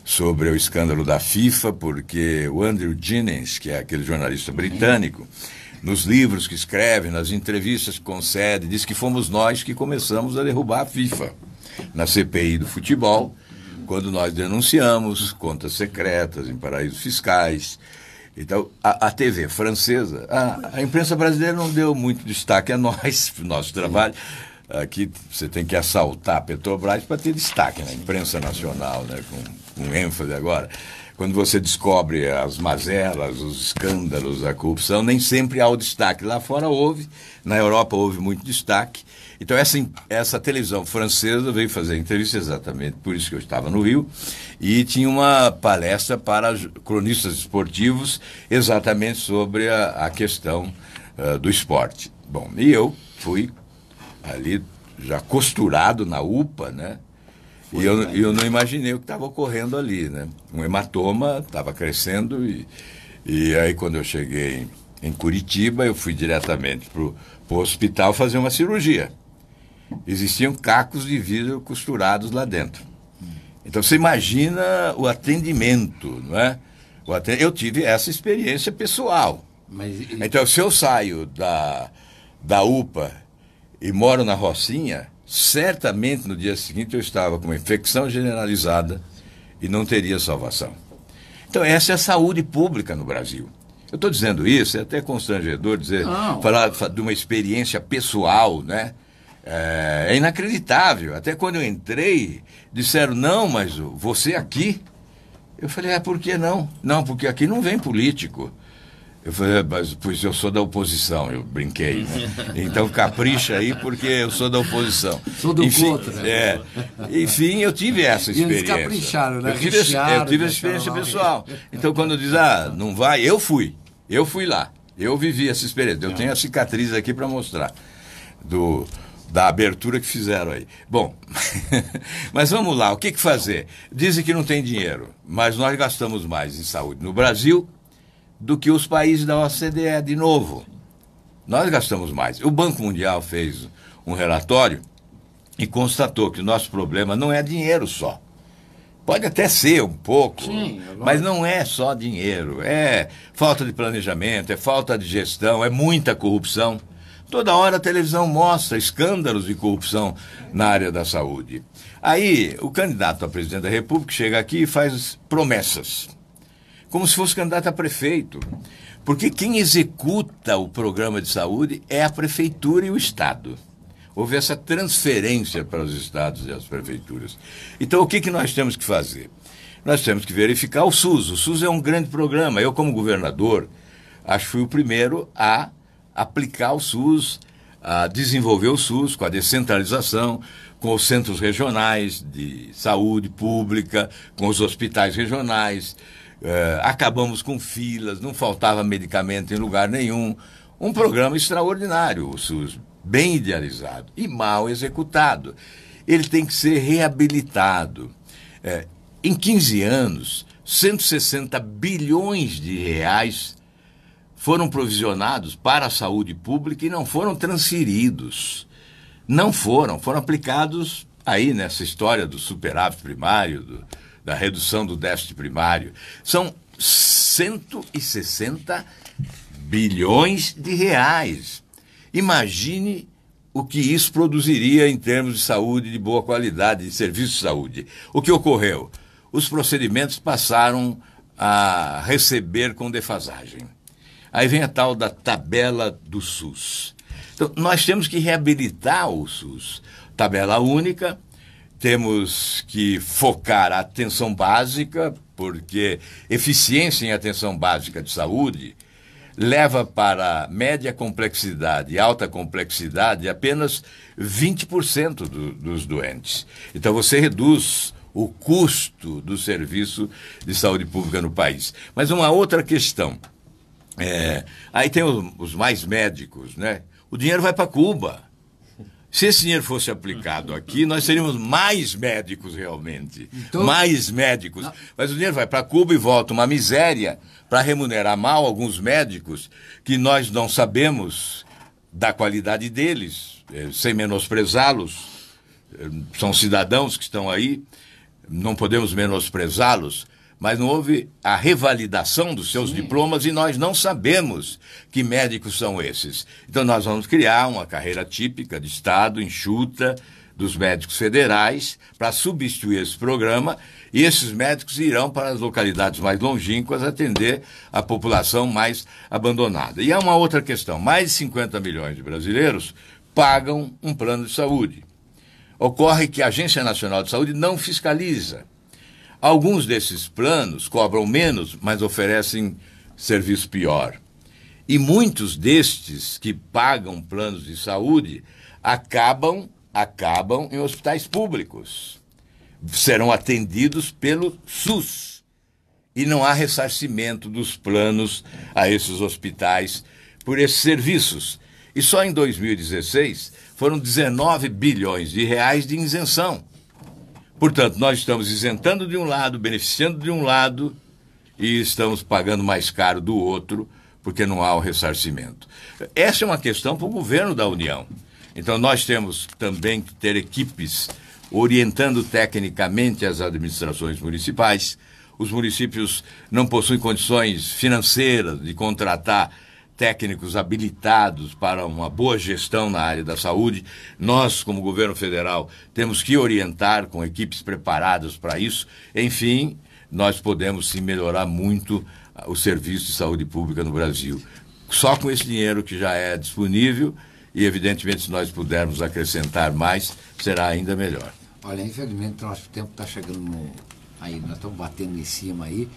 sobre o escândalo da FIFA, porque o Andrew Jennings, que é aquele jornalista britânico, nos livros que escreve, nas entrevistas que concede, diz que fomos nós que começamos a derrubar a FIFA na CPI do futebol, quando nós denunciamos contas secretas em paraísos fiscais. Então, a TV francesa, a imprensa brasileira não deu muito destaque a nós, para o nosso trabalho. Aqui você tem que assaltar a Petrobras para ter destaque na imprensa nacional, né, com ênfase agora. Quando você descobre as mazelas, os escândalos, a corrupção, nem sempre há o destaque. Lá fora houve, na Europa houve muito destaque. Então essa televisão francesa veio fazer entrevista exatamente por isso que eu estava no Rio, e tinha uma palestra para cronistas esportivos exatamente sobre a questão do esporte. Bom, e eu fui ali já costurado na UPA, né? E eu não imaginei o que estava ocorrendo ali, né? Um hematoma estava crescendo e aí quando eu cheguei em Curitiba, eu fui diretamente para o hospital fazer uma cirurgia. Existiam cacos de vidro costurados lá dentro. Então você imagina o atendimento, não é? Eu tive essa experiência pessoal. Então se eu saio da UPA e moro na Rocinha, certamente no dia seguinte eu estava com uma infecção generalizada e não teria salvação. Então essa é a saúde pública no Brasil. Eu estou dizendo isso, é até constrangedor falar de uma experiência pessoal, né? É inacreditável. Até quando eu entrei, disseram, não, mas você aqui? Eu falei, por que não? Não, porque aqui não vem político. Eu falei, mas pois eu sou da oposição, eu brinquei, né? Então capricha aí porque eu sou da oposição. Sou do contra. Enfim, eu tive essa experiência. Eles capricharam, né? Eu tive essa experiência pessoal. Então quando diz, não vai, eu fui lá, eu vivi essa experiência. Eu tenho a cicatriz aqui para mostrar da abertura que fizeram aí. Bom, mas vamos lá, o que fazer? Dizem que não tem dinheiro, mas nós gastamos mais em saúde no Brasil do que os países da OCDE, de novo. Nós gastamos mais. O Banco Mundial fez um relatório e constatou que o nosso problema não é dinheiro só. Pode até ser um pouco, sim, mas não é só dinheiro. É falta de planejamento, é falta de gestão, é muita corrupção. Toda hora a televisão mostra escândalos de corrupção na área da saúde. Aí o candidato a presidente da República chega aqui e faz promessas, como se fosse candidato a prefeito. Porque quem executa o programa de saúde é a prefeitura e o Estado. Houve essa transferência para os estados e as prefeituras. Então, o que nós temos que fazer? Nós temos que verificar o SUS. O SUS é um grande programa. Eu, como governador, acho que fui o primeiro a aplicar o SUS, a desenvolver o SUS com a descentralização, com os centros regionais de saúde pública, com os hospitais regionais. Acabamos com filas, não faltava medicamento em lugar nenhum. Um programa extraordinário, o SUS, bem idealizado e mal executado. Ele tem que ser reabilitado. Em 15 anos, 160 bilhões de reais foram provisionados para a saúde pública e não foram transferidos. Não foram aplicados aí nessa história do superávit primário, da redução do déficit primário. São 160 bilhões de reais. Imagine o que isso produziria em termos de saúde de boa qualidade, de serviço de saúde. O que ocorreu? Os procedimentos passaram a receber com defasagem. Aí vem a tal da tabela do SUS. Então, nós temos que reabilitar o SUS. Tabela única. Temos que focar a atenção básica, porque eficiência em atenção básica de saúde leva para média complexidade e alta complexidade apenas 20% dos doentes. Então você reduz o custo do serviço de saúde pública no país. Mas uma outra questão, aí tem os mais médicos, né? O dinheiro vai para Cuba. Se esse dinheiro fosse aplicado aqui, nós teríamos mais médicos realmente. Então, mais médicos. Não. Mas o dinheiro vai para Cuba e volta uma miséria para remunerar mal alguns médicos que nós não sabemos da qualidade deles, sem menosprezá-los. São cidadãos que estão aí, não podemos menosprezá-los, mas não houve a revalidação dos seus diplomas e nós não sabemos que médicos são esses. Então nós vamos criar uma carreira típica de Estado, enxuta, dos médicos federais, para substituir esse programa, e esses médicos irão para as localidades mais longínquas atender a população mais abandonada. E há uma outra questão, mais de 50 milhões de brasileiros pagam um plano de saúde. Ocorre que a Agência Nacional de Saúde não fiscaliza. Alguns desses planos cobram menos, mas oferecem serviço pior. E muitos destes que pagam planos de saúde acabam em hospitais públicos. Serão atendidos pelo SUS. E não há ressarcimento dos planos a esses hospitais por esses serviços. E só em 2016 foram 19 bilhões de reais de isenção. Portanto, nós estamos isentando de um lado, beneficiando de um lado e estamos pagando mais caro do outro porque não há o ressarcimento. Essa é uma questão para o governo da União. Então, nós temos também que ter equipes orientando tecnicamente as administrações municipais. Os municípios não possuem condições financeiras de contratar técnicos habilitados para uma boa gestão na área da saúde. Nós, como governo federal, temos que orientar com equipes preparadas para isso. Enfim, nós podemos sim melhorar muito o serviço de saúde pública no Brasil. Só com esse dinheiro que já é disponível e, evidentemente, se nós pudermos acrescentar mais, será ainda melhor. Olha, infelizmente, nosso tempo está chegando aí, nós estamos batendo em cima aí.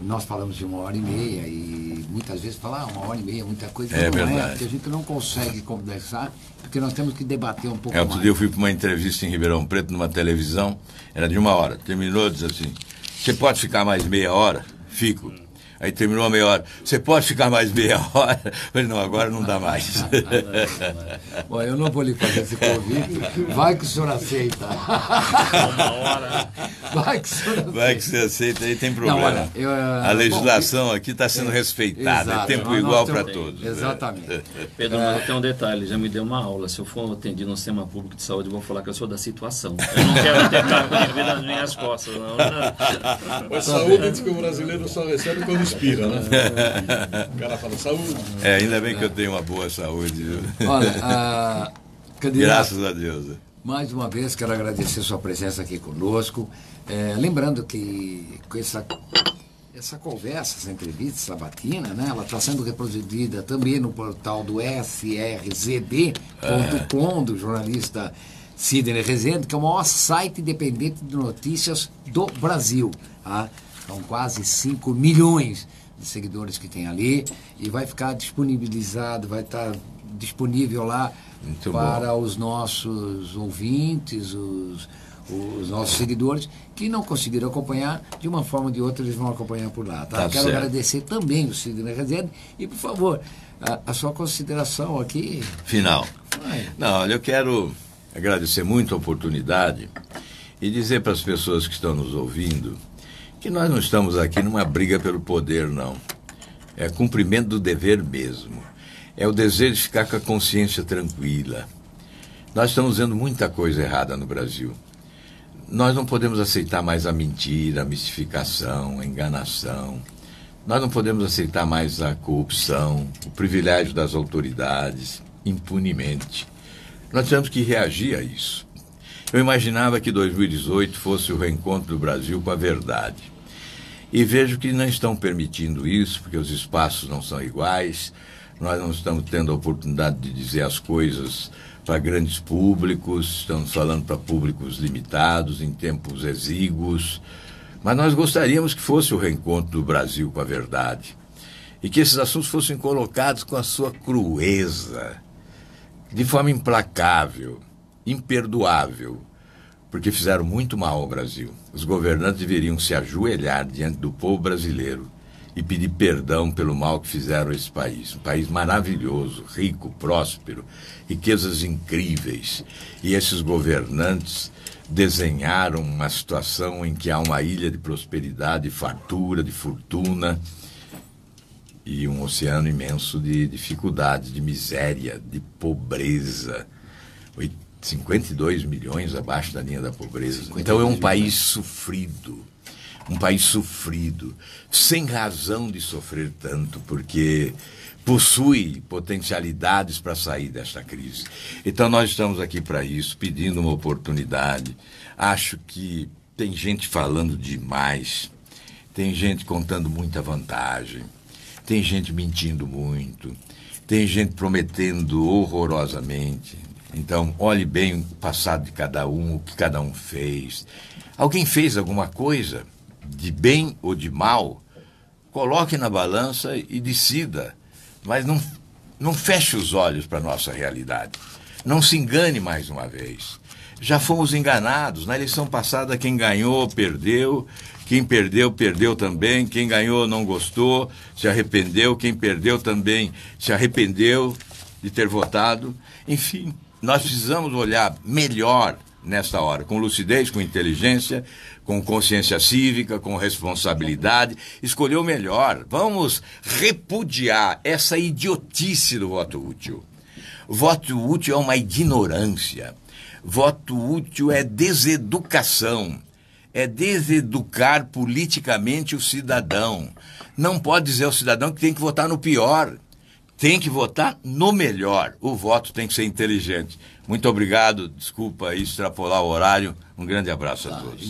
Nós falamos de 1h30 e muitas vezes falar 1h30 é muita coisa, não verdade. É, porque a gente não consegue conversar, porque nós temos que debater um pouco mais. Outro dia eu fui para uma entrevista em Ribeirão Preto, numa televisão, era de 1 hora, terminou, diz assim, você pode ficar mais meia hora? Fico. Aí terminou a meia hora. Você pode ficar mais meia hora? Eu falei, não, agora não dá mais. Bom, eu não vou lhe fazer esse convite. Vai que o senhor aceita. Uma hora. Vai que o senhor aceita. Vai que você aceita, aí tem problema. Não, olha, a legislação aqui está sendo respeitada, exato, é tempo igual para todos. Exatamente. Pedro, mas tem um detalhe, já me deu uma aula. Se eu for atendido no sistema público de saúde, eu vou falar que eu sou da situação. Eu não quero ter cargo de vida nas minhas costas, não. A saúde diz que o brasileiro só recebe quando expira, né? O cara fala saúde. Ainda bem que eu tenho uma boa saúde. Viu? Olha, graças a Deus. Mais uma vez quero agradecer sua presença aqui conosco. Lembrando que com essa conversa, essa entrevista sabatina, né, ela está sendo reproduzida também no portal do srzd.com, do jornalista Sidney Rezende, que é o maior site independente de notícias do Brasil. Tá? São quase 5 milhões de seguidores que tem ali e vai ficar disponibilizado, vai estar disponível lá muito para bom. Os nossos ouvintes, os nossos seguidores que não conseguiram acompanhar, de uma forma ou de outra eles vão acompanhar por lá. Tá? Quero agradecer também o Sidney Rezende e, por favor, a sua consideração aqui. Final. Não, olha, eu quero agradecer muito a oportunidade e dizer para as pessoas que estão nos ouvindo que nós não estamos aqui numa briga pelo poder, não. É cumprimento do dever mesmo. É o desejo de ficar com a consciência tranquila. Nós estamos vendo muita coisa errada no Brasil. Nós não podemos aceitar mais a mentira, a mistificação, a enganação. Nós não podemos aceitar mais a corrupção, o privilégio das autoridades, impunemente. Nós temos que reagir a isso. Eu imaginava que 2018 fosse o reencontro do Brasil com a verdade. E vejo que não estão permitindo isso, porque os espaços não são iguais, nós não estamos tendo a oportunidade de dizer as coisas para grandes públicos, estamos falando para públicos limitados, em tempos exíguos, mas nós gostaríamos que fosse o reencontro do Brasil com a verdade, e que esses assuntos fossem colocados com a sua crueza, de forma implacável, imperdoável, porque fizeram muito mal ao Brasil. Os governantes deveriam se ajoelhar diante do povo brasileiro e pedir perdão pelo mal que fizeram a esse país. Um país maravilhoso, rico, próspero, riquezas incríveis. E esses governantes desenharam uma situação em que há uma ilha de prosperidade, de fartura, de fortuna, e um oceano imenso de dificuldade, de miséria, de pobreza. 52 milhões abaixo da linha da pobreza. Então é um país sofrido. Um país sofrido, sem razão de sofrer tanto, porque possui potencialidades para sair desta crise. Então nós estamos aqui para isso, pedindo uma oportunidade. Acho que tem gente falando demais, tem gente contando muita vantagem, tem gente mentindo muito, tem gente prometendo horrorosamente. Então, olhe bem o passado de cada um, o que cada um fez. Alguém fez alguma coisa de bem ou de mal? Coloque na balança e decida. Mas não feche os olhos para a nossa realidade. Não se engane mais uma vez. Já fomos enganados. Na eleição passada, quem ganhou, perdeu. Quem perdeu, perdeu também. Quem ganhou, não gostou, se arrependeu. Quem perdeu também se arrependeu de ter votado. Enfim, nós precisamos olhar melhor nesta hora, com lucidez, com inteligência, com consciência cívica, com responsabilidade, escolher o melhor. Vamos repudiar essa idiotice do voto útil. Voto útil é uma ignorância. Voto útil é deseducação. É deseducar politicamente o cidadão. Não pode dizer ao cidadão que tem que votar no pior. Tem que votar no melhor. O voto tem que ser inteligente. Muito obrigado. Desculpa extrapolar o horário. Um grande abraço a todos.